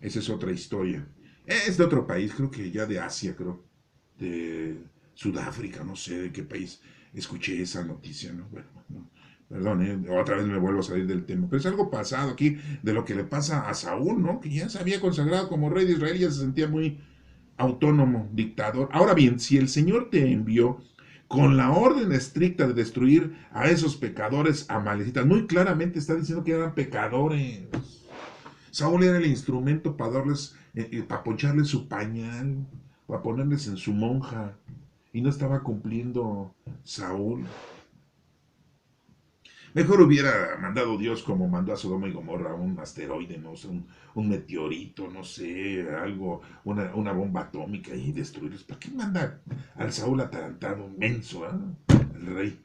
esa es otra historia. Es de otro país, creo que ya de Asia, creo. De Sudáfrica, no sé de qué país escuché esa noticia, ¿no? Bueno, no, perdón, otra vez me vuelvo a salir del tema. Pero es algo pasado aquí de lo que le pasa a Saúl, ¿no? Que ya se había consagrado como rey de Israel y ya se sentía muy autónomo, dictador. Ahora bien, si el Señor te envió con la orden estricta de destruir a esos pecadores amalecitas. Muy claramente está diciendo que eran pecadores. Saúl era el instrumento para darles, para poncharles su pañal, para ponerles en su monja. Y no estaba cumpliendo Saúl. Mejor hubiera mandado Dios como mandó a Sodoma y Gomorra, un asteroide, no sé, un meteorito, no sé, algo, una bomba atómica y destruirlos. ¿Para qué manda al Saúl atarantado, menso, el rey?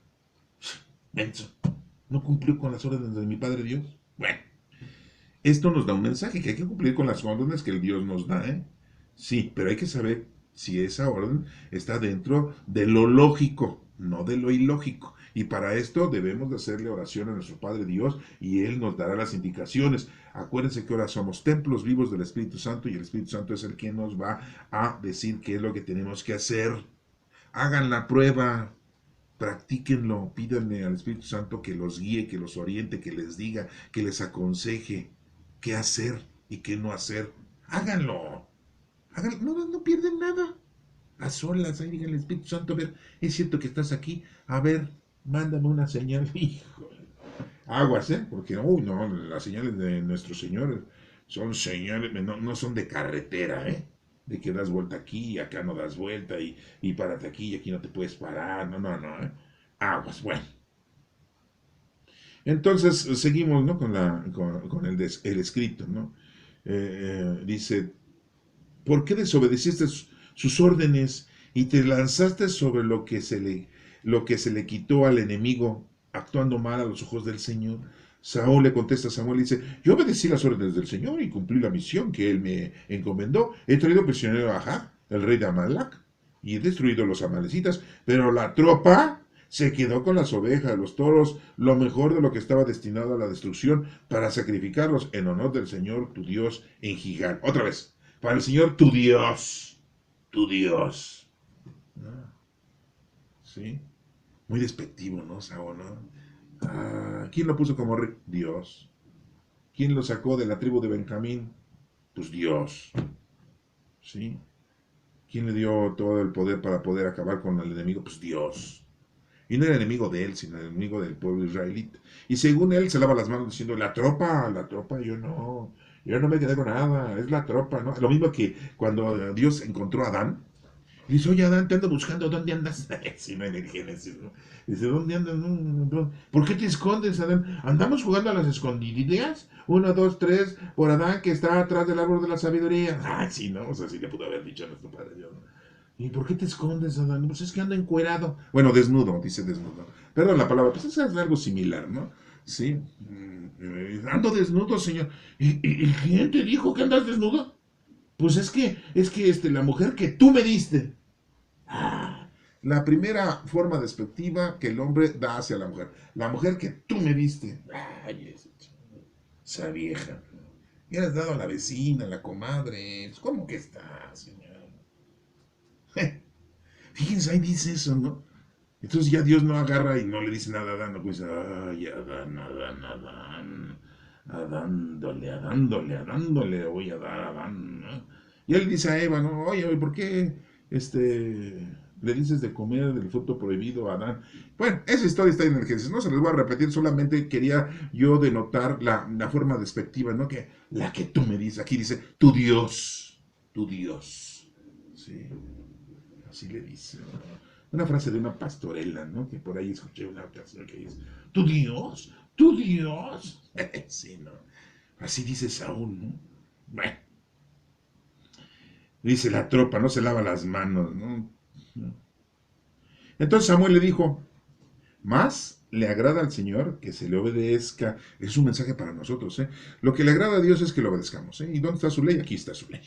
Menso. ¿No cumplió con las órdenes de mi Padre Dios? Bueno, esto nos da un mensaje que hay que cumplir con las órdenes que el Dios nos da, ¿eh? Sí, pero hay que saber si esa orden está dentro de lo lógico, no de lo ilógico. Y para esto debemos de hacerle oración a nuestro Padre Dios y Él nos dará las indicaciones. Acuérdense que ahora somos templos vivos del Espíritu Santo y el Espíritu Santo es el que nos va a decir qué es lo que tenemos que hacer. Hagan la prueba, practíquenlo, pídanle al Espíritu Santo que los guíe, que los oriente, que les diga, que les aconseje qué hacer y qué no hacer. Háganlo. No pierden nada. A solas, ahí digan al Espíritu Santo, a ver, es cierto que estás aquí, a ver, mándame una señal. Híjole. Aguas, ¿eh? Porque, uy, no, las señales de nuestro Señor son señales, no son de carretera, ¿eh? De que das vuelta aquí y acá no das vuelta y párate aquí y aquí no te puedes parar, no, ¿eh? Aguas, bueno. Entonces, seguimos, ¿no? Con el escrito, ¿no? Dice, ¿por qué desobedeciste sus órdenes y te lanzaste sobre lo que se le quitó al enemigo, actuando mal a los ojos del Señor? Saúl le contesta a Samuel y dice, yo obedecí las órdenes del Señor y cumplí la misión que él me encomendó. He traído prisionero a Agag, el rey de Amalac, y he destruido los amalecitas, pero la tropa se quedó con las ovejas, los toros, lo mejor de lo que estaba destinado a la destrucción, para sacrificarlos en honor del Señor tu Dios en Gilgal. Otra vez, para el Señor tu Dios, tu Dios. ¿No? ¿Sí? Muy despectivo, ¿no, Saúl, no? ¿Quién lo puso como rey? Dios. ¿Quién lo sacó de la tribu de Benjamín? Pues Dios. ¿Sí? ¿Quién le dio todo el poder para poder acabar con el enemigo? Pues Dios. Y no era enemigo de él, sino el enemigo del pueblo israelita. Y según él se lava las manos diciendo, la tropa, yo no me quedé con nada, es la tropa, ¿no? Lo mismo que cuando Dios encontró a Adán, y dice, oye Adán, te ando buscando, ¿dónde andas? Si no en el Génesis, ¿no? Dice, ¿dónde andas? ¿Por qué te escondes, Adán? ¿Andamos jugando a las escondidas? Uno, dos, tres, por Adán que está atrás del árbol de la sabiduría. Ah, sí, ¿no? O sea, sí le pudo haber dicho a nuestro padre Dios, ¿no? ¿Y por qué te escondes, Adán? Pues es que ando encuerado. Bueno, desnudo, dice desnudo. Perdón la palabra, pues es algo similar, ¿no? Sí. Ando desnudo, señor. ¿Y quién te dijo que andas desnudo? Pues es que la mujer que tú me diste. Ah, la primera forma despectiva que el hombre da hacia la mujer. La mujer que tú me diste. Ay, esa vieja. Y has dado a la vecina, a la comadre. Pues, ¿cómo que está, señor? Fíjense, ahí dice eso, ¿no? Entonces ya Dios no agarra y no le dice nada a Adán, no dice, ay, Adán, le voy a dar a Adán, ¿no? Y él dice a Eva, ¿no? Oye, ¿por qué le dices de comer del fruto prohibido a Adán? Bueno, esa historia está en el Génesis, no se les voy a repetir, solamente quería yo denotar la forma despectiva, ¿no? Que la que tú me dices, aquí dice, tu Dios, ¿sí? Así le dice, ¿no? Una frase de una pastorela, ¿no? Que por ahí escuché una ocasión que dice, tu Dios. Sí, ¿no? Así dice Saúl, ¿no? Bueno, dice la tropa, no se lava las manos, ¿no? Entonces Samuel le dijo, más le agrada al Señor que se le obedezca. Es un mensaje para nosotros, ¿eh? Lo que le agrada a Dios es que lo obedezcamos, ¿eh? ¿Y dónde está su ley? Aquí está su ley.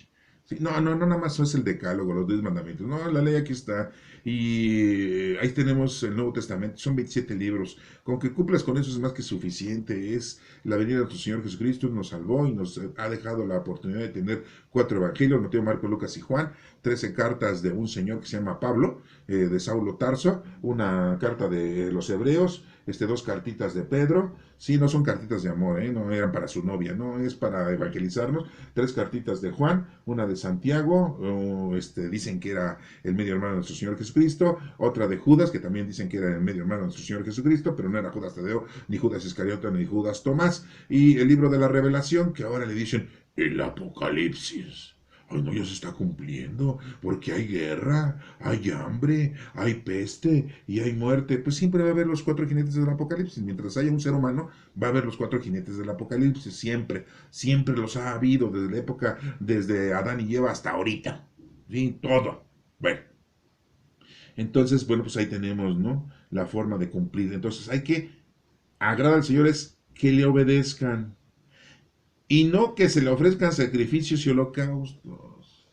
Sí, no, nada más es el decálogo, los 10 mandamientos. No, la ley aquí está. Y ahí tenemos el Nuevo Testamento. Son 27 libros. Con que cumplas con eso es más que suficiente. Es la venida de nuestro Señor Jesucristo. Nos salvó y nos ha dejado la oportunidad de tener 4 evangelios. Mateo, Marco, Lucas y Juan. 13 cartas de un señor que se llama Pablo, de Saulo Tarso. Una carta de los Hebreos. 2 cartitas de Pedro. Sí, no son cartitas de amor, no eran para su novia, no, es para evangelizarnos. 3 cartitas de Juan, una de Santiago, dicen que era el medio hermano de nuestro Señor Jesucristo, otra de Judas, que también dicen que era el medio hermano de nuestro Señor Jesucristo, pero no era Judas Tadeo, ni Judas Iscariote, ni Judas Tomás. Y el libro de la Revelación, que ahora le dicen el Apocalipsis. Ay, no, ya se está cumpliendo, porque hay guerra, hay hambre, hay peste y hay muerte. Pues siempre va a haber los 4 jinetes del Apocalipsis. Mientras haya un ser humano, va a haber los 4 jinetes del Apocalipsis. Siempre, siempre los ha habido, desde la época, desde Adán y Eva hasta ahorita. Sí, todo. Bueno, entonces, bueno, pues ahí tenemos, ¿no? La forma de cumplir. Entonces hay que agradar al Señor es que le obedezcan. Y no que se le ofrezcan sacrificios y holocaustos.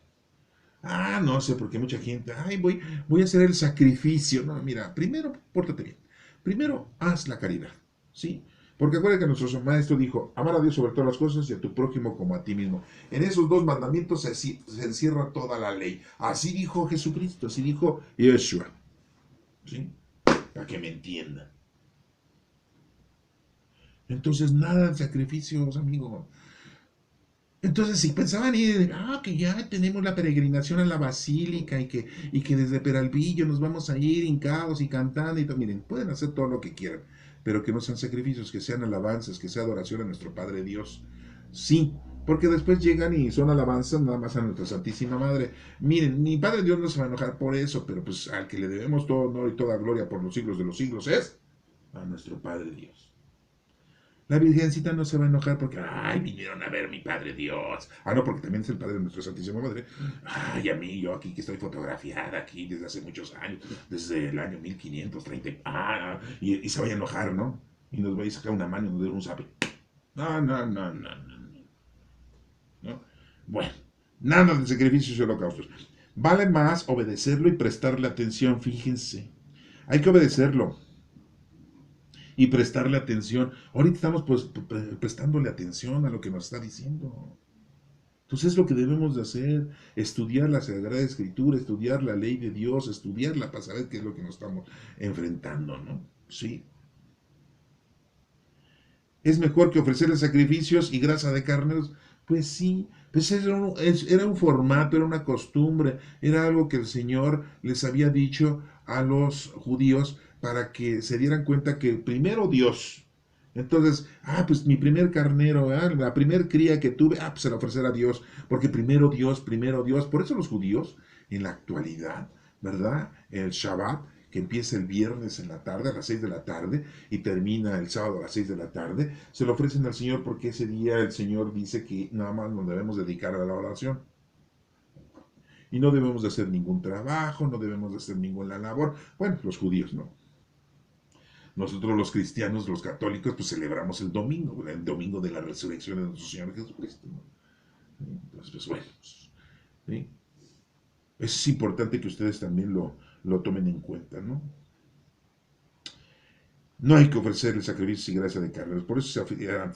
Ah, no sé, porque mucha gente, ay, voy a hacer el sacrificio. No, mira, primero, pórtate bien. Primero, haz la caridad, ¿sí? Porque acuérdate que nuestro maestro dijo, amar a Dios sobre todas las cosas y a tu prójimo como a ti mismo. En esos 2 mandamientos se encierra toda la ley. Así dijo Jesucristo, así dijo Yeshua, ¿sí? Para que me entiendan. Entonces, nada de sacrificios, amigo. Entonces, si pensaban ir, que ya tenemos la peregrinación a la basílica y que desde Peralvillo nos vamos a ir hincados y cantando y todo. Miren, pueden hacer todo lo que quieran, pero que no sean sacrificios, que sean alabanzas, que sea adoración a nuestro Padre Dios. Sí, porque después llegan y son alabanzas nada más a nuestra Santísima Madre. Miren, mi Padre Dios no se va a enojar por eso, pero pues al que le debemos todo honor y toda gloria por los siglos de los siglos es a nuestro Padre Dios. La Virgencita no se va a enojar porque, ay, vinieron a ver mi Padre Dios. Ah, no, porque también es el Padre de nuestra Santísima Madre. Ay, a mí, yo aquí que estoy fotografiada aquí desde hace muchos años, desde el año 1530. Y se vaya a enojar, ¿no? Y nos va a sacar una mano y nos dé un zape. No, no, no, no, no, no. Bueno, nada de sacrificios y holocaustos. Vale más obedecerlo y prestarle atención, fíjense. Hay que obedecerlo y prestarle atención. Ahorita estamos pues prestándole atención a lo que nos está diciendo. Entonces es lo que debemos de hacer, estudiar la Sagrada Escritura, estudiar la ley de Dios, estudiarla para saber qué es lo que nos estamos enfrentando, ¿no? Sí. Es mejor que ofrecerle sacrificios y grasa de carneros. Pues sí, pues era un formato, era una costumbre, era algo que el Señor les había dicho a los judíos para que se dieran cuenta que primero Dios. Entonces, pues mi primer carnero, la primer cría que tuve, pues se la ofrecer a Dios, porque primero Dios, primero Dios. Por eso los judíos, en la actualidad, ¿verdad? El Shabbat, que empieza el viernes en la tarde, a las 6 de la tarde, y termina el sábado a las 6 de la tarde, se lo ofrecen al Señor porque ese día el Señor dice que nada más nos debemos dedicar a la oración. Y no debemos de hacer ningún trabajo, no debemos de hacer ninguna labor. Bueno, los judíos no. Nosotros los cristianos, los católicos, pues celebramos el domingo de la resurrección de nuestro Señor Jesucristo, ¿no? Entonces, pues bueno, ¿sí? Es importante que ustedes también lo tomen en cuenta, ¿no? No hay que ofrecerle sacrificios y grasa de carneros. Por eso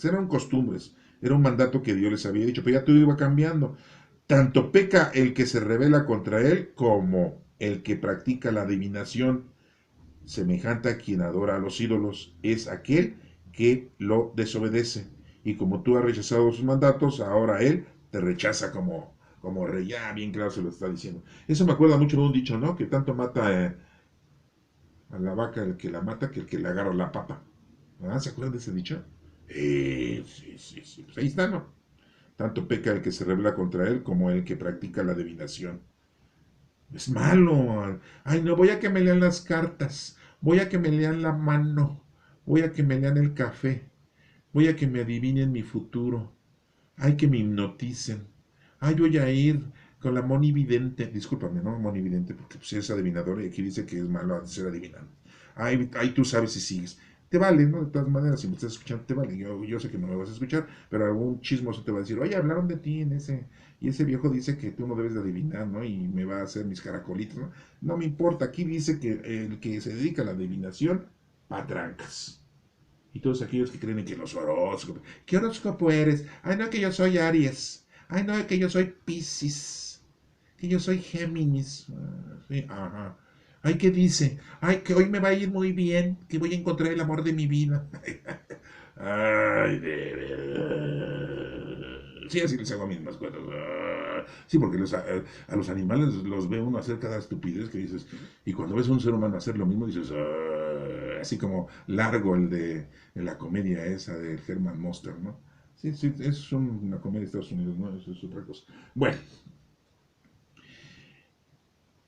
eran costumbres. Era un mandato que Dios les había dicho, pero ya todo iba cambiando. Tanto peca el que se rebela contra él como el que practica la adivinación. Semejante a quien adora a los ídolos es aquel que lo desobedece. Y como tú has rechazado sus mandatos, ahora él te rechaza como rey. Ya, bien claro se lo está diciendo. Eso me acuerda mucho de un dicho, ¿no? Que tanto mata a la vaca el que la mata que el que le agarra la pata. ¿Ah? ¿Se acuerdan de ese dicho? Sí, sí, sí. Pues ahí está, ¿no? Tanto peca el que se rebela contra él como el que practica la adivinación. Es malo. Ay, no, voy a que me lean las cartas. Voy a que me lean la mano. Voy a que me lean el café. Voy a que me adivinen mi futuro. Ay, que me hipnoticen. Ay, voy a ir con la monividente. Discúlpame, ¿no? Monividente, porque pues, es adivinadora y aquí dice que es malo ser adivinante. Ay, tú sabes si sigues. Te vale, ¿no? De todas maneras, si me estás escuchando, te vale. Yo sé que no me vas a escuchar, pero algún chismoso te va a decir, oye, hablaron de ti en ese. Y ese viejo dice que tú no debes de adivinar, ¿no? Y me va a hacer mis caracolitos, ¿no? No me importa. Aquí dice que el que se dedica a la adivinación, patrancas. Y todos aquellos que creen en que los horóscopos. ¿Qué horóscopo eres? Ay, no, que yo soy Aries. Ay, no, que yo soy Piscis. Que yo soy Géminis. Sí, ajá. Ay, ¿qué dice? Ay, que hoy me va a ir muy bien, que voy a encontrar el amor de mi vida. Ay, de verdad. Sí, así les hago a mis mascotas. Sí, porque a los animales los ve uno hacer cada estupidez que dices. Y cuando ves a un ser humano hacer lo mismo, dices, así como largo el de la comedia esa de Herman Monster, ¿no? Sí, sí, es una comedia de Estados Unidos, ¿no? Eso es otra cosa. Bueno,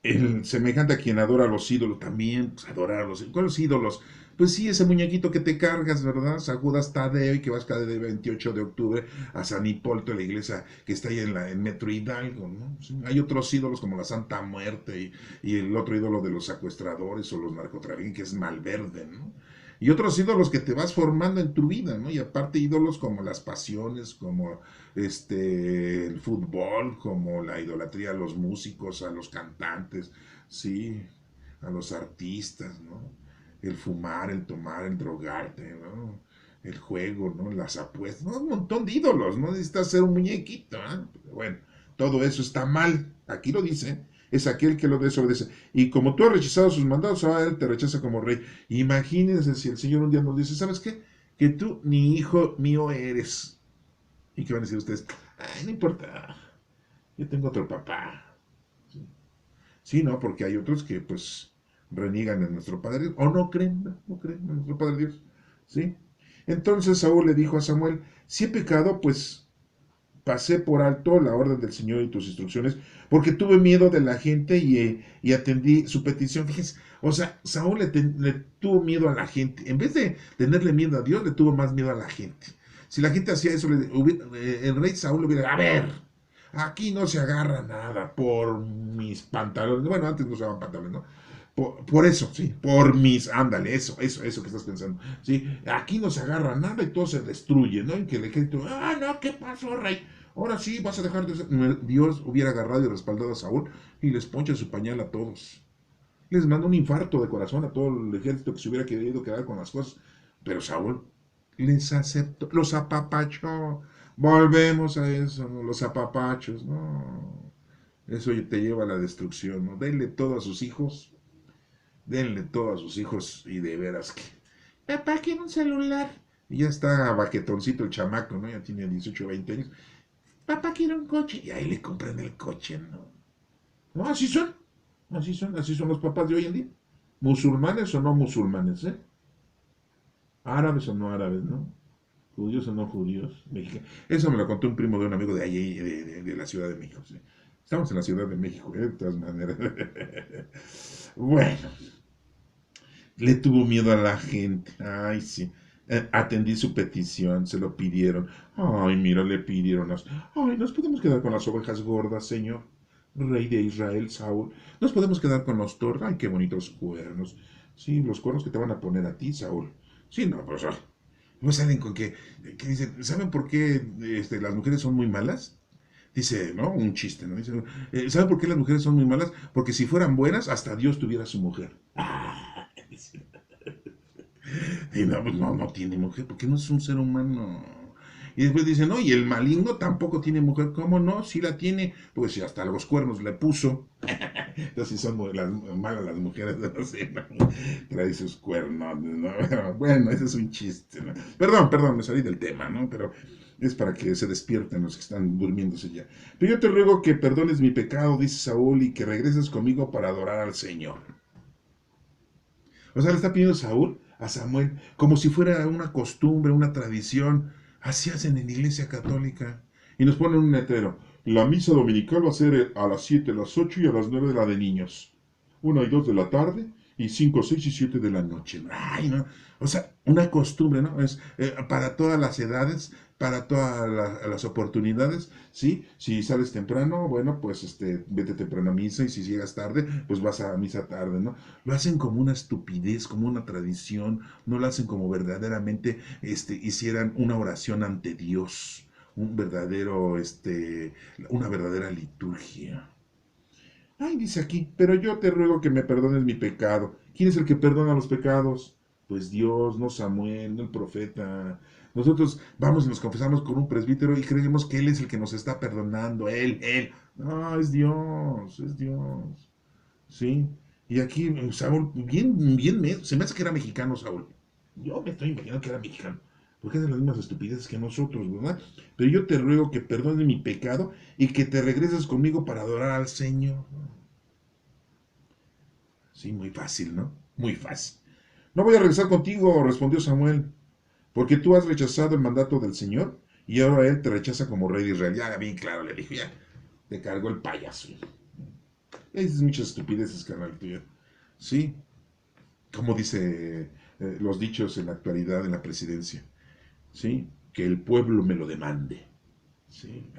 el semejante a quien adora a los ídolos, también, pues adorar a los ídolos. ¿Cuáles ídolos? Pues sí, ese muñequito que te cargas, ¿verdad? San Judas Tadeo y que vas cada día 28 de octubre a San Hipólito, la iglesia que está ahí en Metro Hidalgo, ¿no? Sí, hay otros ídolos como la Santa Muerte y el otro ídolo de los secuestradores o los narcotraficantes, que es Malverde, ¿no? Y otros ídolos que te vas formando en tu vida, ¿no? Y aparte ídolos como las pasiones, como el fútbol, como la idolatría a los músicos, a los cantantes, sí, a los artistas, ¿no? El fumar, el tomar, el drogarte, ¿no? El juego, ¿no? Las apuestas, ¿no? Un montón de ídolos, ¿no? Necesitas ser un muñequito, ¿eh? Pero bueno, todo eso está mal, aquí lo dice, es aquel que lo desobedece. Y como tú has rechazado sus mandados, ahora él te rechaza como rey. Imagínense si el Señor un día nos dice, ¿sabes qué? Que tú ni hijo mío eres. ¿Y qué van a decir ustedes? Ay, no importa, yo tengo otro papá. Sí, sí, no, porque hay otros que pues reniegan en nuestro Padre Dios, o no creen en nuestro Padre Dios. ¿Sí? Entonces Saúl le dijo a Samuel, si he pecado, pues pasé por alto la orden del Señor y tus instrucciones, porque tuve miedo de la gente y atendí su petición. Fíjense, o sea, Saúl le tuvo miedo a la gente. En vez de tenerle miedo a Dios, le tuvo más miedo a la gente. Si la gente hacía eso, el rey Saúl le hubiera, a ver, aquí no se agarra nada por mis pantalones. Bueno, antes no usaban pantalones, ¿no? Por eso, sí, por mis, ándale, eso que estás pensando, sí, aquí no se agarra nada y todo se destruye, ¿no? Y que el ejército, no, ¿qué pasó, rey? Ahora sí vas a dejar de ser. Dios hubiera agarrado y respaldado a Saúl y les poncha su pañal a todos. Les manda un infarto de corazón a todo el ejército que se hubiera querido quedar con las cosas. Pero Saúl les aceptó, los apapachó. Volvemos a eso, ¿no? Los apapachos, no. Eso te lleva a la destrucción, ¿no? Denle todo a sus hijos y de veras que. Papá quiere un celular. Y ya está baquetoncito el chamaco, ¿no? Ya tiene 18 o 20 años. Papá quiere un coche. Y ahí le compran el coche, ¿no? No, así son los papás de hoy en día. Musulmanes o no musulmanes, ¿eh? Árabes o no árabes, ¿no? Judíos o no judíos, mexicanos. Eso me lo contó un primo de un amigo de allí, de la Ciudad de México, ¿sí? Estamos en la Ciudad de México, ¿eh? De todas maneras. Bueno, le tuvo miedo a la gente. Ay, sí. Atendí su petición, se lo pidieron. Ay, mira, le pidieron las. Ay, nos podemos quedar con las ovejas gordas, señor. Rey de Israel, Saúl. Nos podemos quedar con los toros. Ay, qué bonitos cuernos. Sí, los cuernos que te van a poner a ti, Saúl. Sí, no, pues. No salen con que dicen, ¿saben por qué las mujeres son muy malas? Dice, ¿no? Un chiste, ¿no? Dice, ¿saben por qué las mujeres son muy malas? Porque si fueran buenas, hasta Dios tuviera su mujer. Y no, pues no, no tiene mujer, porque no es un ser humano. Y después dice, no, y el maligno tampoco tiene mujer. ¿Cómo no? Sí la tiene. Pues si hasta los cuernos le puso. Entonces son malas las mujeres, no sé, ¿no? Trae sus cuernos, ¿no? Bueno, ese es un chiste, ¿no? Perdón, me salí del tema, ¿no? Pero es para que se despierten los que están durmiéndose ya. Pero yo te ruego que perdones mi pecado, dice Saúl, y que regreses conmigo para adorar al Señor. O sea, le está pidiendo Saúl a Samuel como si fuera una costumbre, una tradición. Así hacen en la iglesia católica. Y nos ponen un letrero. La misa dominical va a ser a las 7, a las 8 y a las 9 de la de niños. 1 y 2 de la tarde y 5, 6 y 7 de la noche. Ay, no. O sea, una costumbre, ¿no? Es para todas las edades, para todas las oportunidades, ¿sí? Si sales temprano, bueno, pues vete temprano a misa y si llegas tarde, pues vas a misa tarde, ¿no? Lo hacen como una estupidez, como una tradición, no lo hacen como verdaderamente hicieran una oración ante Dios, un verdadero, una verdadera liturgia. Ay, dice aquí, pero yo te ruego que me perdones mi pecado. ¿Quién es el que perdona los pecados? Pues Dios, no Samuel, no el profeta. Nosotros vamos y nos confesamos con un presbítero y creemos que Él es el que nos está perdonando. Él. No, es Dios, es Dios. ¿Sí? Y aquí Saúl, se me hace que era mexicano Saúl. Yo me estoy imaginando que era mexicano, porque es de las mismas estupideces que nosotros, ¿verdad? Pero yo te ruego que perdones mi pecado y que te regreses conmigo para adorar al Señor. Sí, muy fácil, ¿no? Muy fácil. No voy a regresar contigo, respondió Samuel, porque tú has rechazado el mandato del Señor y ahora él te rechaza como rey de Israel. Ya, bien claro, le dijo, ya, te cargó el payaso. Es muchas estupideces, canal tuyo. Sí, como dice los dichos en la actualidad en la presidencia. Sí, que el pueblo me lo demande. Sí.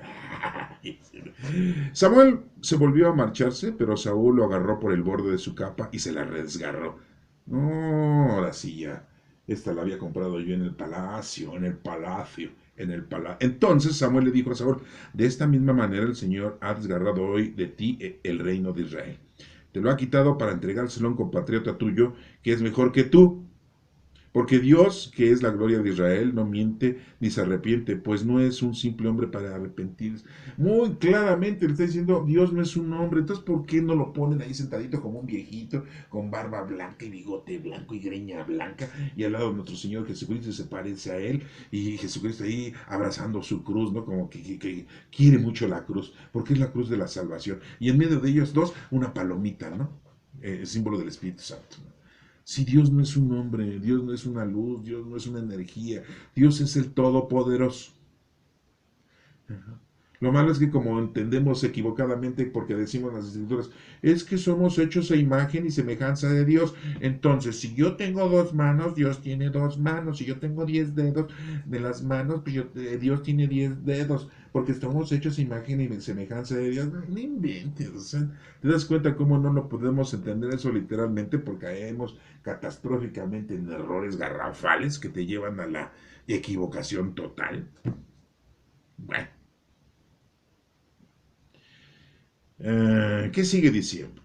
Samuel se volvió a marcharse, pero Saúl lo agarró por el borde de su capa y se la desgarró. No, ahora sí ya. Esta la había comprado yo en el palacio, en el palacio, en el palacio. Entonces Samuel le dijo a Saúl, de esta misma manera el Señor ha desgarrado hoy de ti el reino de Israel. Te lo ha quitado para entregárselo a un compatriota tuyo que es mejor que tú. Porque Dios, que es la gloria de Israel, no miente ni se arrepiente, pues no es un simple hombre para arrepentirse. Muy claramente le está diciendo, Dios no es un hombre, entonces ¿por qué no lo ponen ahí sentadito como un viejito, con barba blanca y bigote blanco y greña blanca, y al lado de nuestro Señor Jesucristo se parece a él, y Jesucristo ahí abrazando su cruz, ¿no? Como que quiere mucho la cruz, porque es la cruz de la salvación. Y en medio de ellos dos, una palomita, ¿no? Símbolo del Espíritu Santo. Si Dios no es un hombre, Dios no es una luz, Dios no es una energía, Dios es el Todopoderoso. Lo malo es que como entendemos equivocadamente porque decimos en las escrituras, es que somos hechos a imagen y semejanza de Dios. Entonces, si yo tengo dos manos, Dios tiene dos manos. Si yo tengo 10 dedos de las manos, pues Dios tiene 10 dedos. Porque estamos hechos a imagen y semejanza de Dios. No, no inventes. O sea, ¿te das cuenta cómo no lo podemos entender eso literalmente? Porque caemos catastróficamente en errores garrafales que te llevan a la equivocación total. Bueno. ¿Qué sigue diciendo?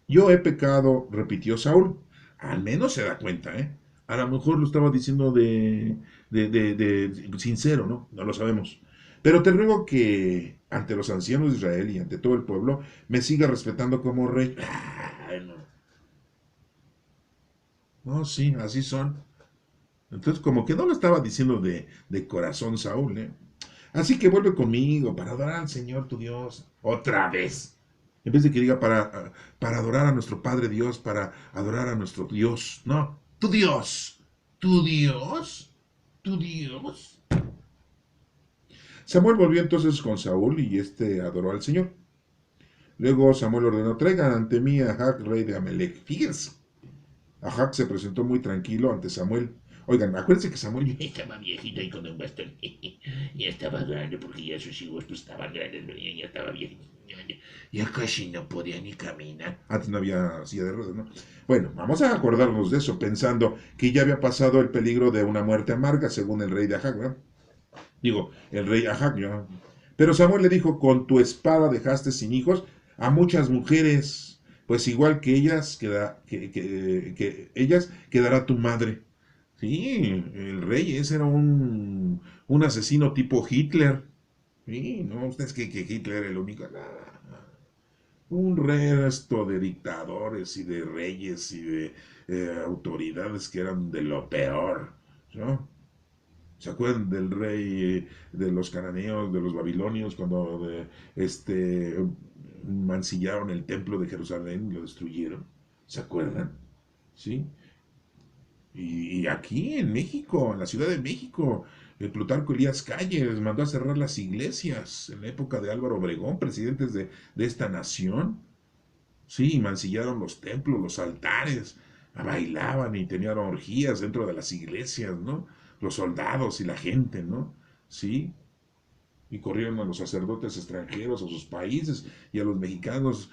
Yo he pecado, repitió Saúl. Al menos se da cuenta, ¿eh? A lo mejor lo estaba diciendo de sincero, ¿no? No lo sabemos. Pero te ruego que ante los ancianos de Israel y ante todo el pueblo me siga respetando como rey. Ay, no. No, sí, así son. Entonces, como que no lo estaba diciendo de corazón Saúl, ¿eh? Así que vuelve conmigo para adorar al Señor tu Dios otra vez. En vez de que diga para adorar a nuestro Padre Dios, para adorar a nuestro Dios. No, tu Dios. Tu Dios. Tu Dios. Samuel volvió entonces con Saúl y éste adoró al Señor. Luego Samuel ordenó, traigan ante mí a Agag, rey de Amalek. Fíjense. Agag se presentó muy tranquilo ante Samuel. Oigan, acuérdense que Samuel ya estaba viejito y con un bastón. Ya estaba grande porque ya sus hijos pues estaban grandes, ya estaba viejito. Ya casi no podía ni caminar. Antes no había silla de ruedas, ¿no? Bueno, vamos a acordarnos de eso, pensando que ya había pasado el peligro de una muerte amarga, según el rey de Agag, ¿verdad? Digo, el rey Agag, ¿no? Pero Samuel le dijo, con tu espada dejaste sin hijos a muchas mujeres, pues igual que ellas, que ellas quedará tu madre. Sí, el rey ese era un asesino tipo Hitler. Sí, no, ustedes que Hitler era el único. Un resto de dictadores y de reyes y de autoridades que eran de lo peor, ¿no? ¿Se acuerdan del rey de los cananeos, de los babilonios, cuando mancillaron el templo de Jerusalén y lo destruyeron? ¿Se acuerdan? ¿Sí? Y aquí en México, en la Ciudad de México, el Plutarco Elías Calles mandó a cerrar las iglesias en la época de Álvaro Obregón, presidentes de esta nación. Sí, mancillaron los templos, los altares, bailaban y tenían orgías dentro de las iglesias, ¿no? Los soldados y la gente, ¿no? Sí, y corrieron a los sacerdotes extranjeros a sus países y a los mexicanos,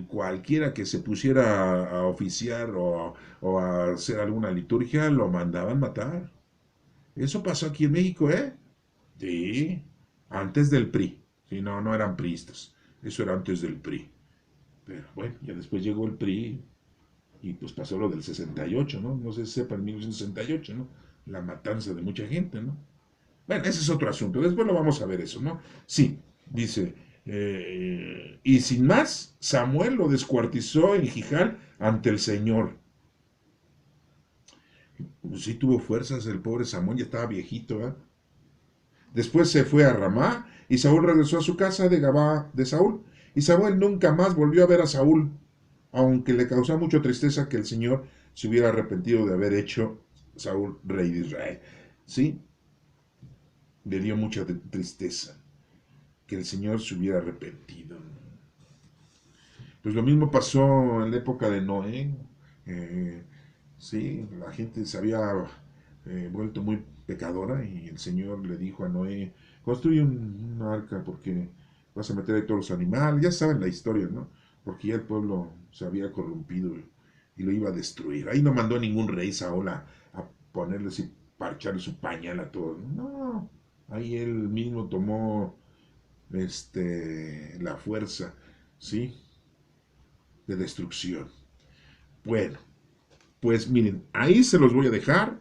cualquiera que se pusiera a oficiar o a hacer alguna liturgia, lo mandaban matar. Eso pasó aquí en México, ¿eh? Sí, antes del PRI. Sí, no, no eran priistas. Eso era antes del PRI. Pero bueno, ya después llegó el PRI y pues pasó lo del 68, ¿no? No sé si sepa, en 1968, ¿no? La matanza de mucha gente, ¿no? Bueno, ese es otro asunto. Después lo vamos a ver eso, ¿no? Sí, dice, Y sin más, Samuel lo descuartizó en Gijal ante el Señor. Pues sí tuvo fuerzas el pobre Samuel, ya estaba viejito, ¿eh? Después se fue a Ramá y Saúl regresó a su casa de Gabá de Saúl. Y Samuel nunca más volvió a ver a Saúl, aunque le causó mucha tristeza que el Señor se hubiera arrepentido de haber hecho Saúl rey de Israel. ¿Sí? Le dio mucha tristeza que el Señor se hubiera arrepentido. Pues lo mismo pasó en la época de Noé. Eh, sí, la gente se había vuelto muy pecadora y el Señor le dijo a Noé, construye una arca porque vas a meter ahí todos los animales. Ya saben la historia, ¿no? Porque ya el pueblo se había corrompido y lo iba a destruir. Ahí no mandó a ningún rey Saúl a ponerle y parcharle su pañal a todos. No, ahí él mismo tomó la fuerza, ¿sí? De destrucción. Bueno, pues miren, ahí se los voy a dejar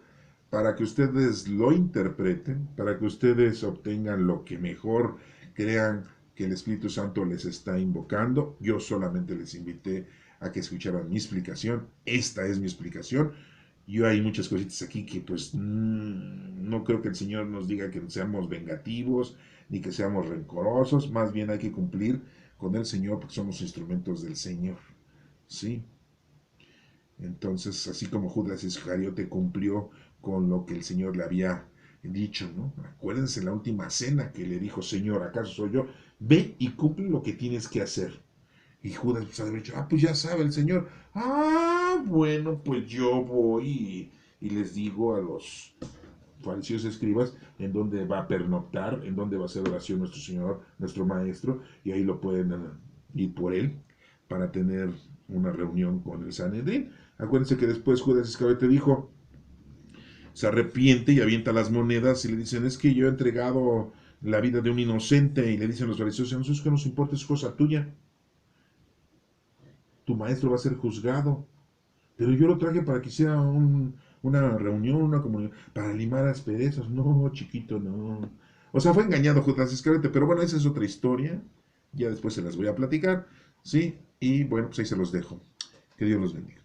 para que ustedes lo interpreten, para que ustedes obtengan lo que mejor crean que el Espíritu Santo les está invocando. Yo solamente les invité a que escucharan mi explicación. Esta es mi explicación. Yo hay muchas cositas aquí que pues no creo que el Señor nos diga que seamos vengativos ni que seamos rencorosos. Más bien hay que cumplir con el Señor porque somos instrumentos del Señor. ¿Sí? Entonces, así como Judas Iscariote cumplió con lo que el Señor le había dicho, ¿no? Acuérdense la última cena que le dijo, Señor, ¿acaso soy yo? Ve y cumple lo que tienes que hacer. Y Judas pues había dicho, pues ya sabe el Señor. Bueno, pues yo voy y les digo a los fariseos escribas en dónde va a pernoctar, en dónde va a hacer oración nuestro Señor, nuestro Maestro, y ahí lo pueden ir por él para tener una reunión con el Sanedrín. Acuérdense que después Judas Iscariote dijo, se arrepiente y avienta las monedas y le dicen, es que yo he entregado la vida de un inocente, y le dicen los fariseos, a nosotros que nos importa, es cosa tuya, tu maestro va a ser juzgado, pero yo lo traje para que hiciera una reunión, una comunión, para limar asperezas. No, chiquito, no. O sea, fue engañado Judas Iscariote, pero bueno, esa es otra historia. Ya después se las voy a platicar, ¿sí? Y bueno, pues ahí se los dejo. Que Dios los bendiga.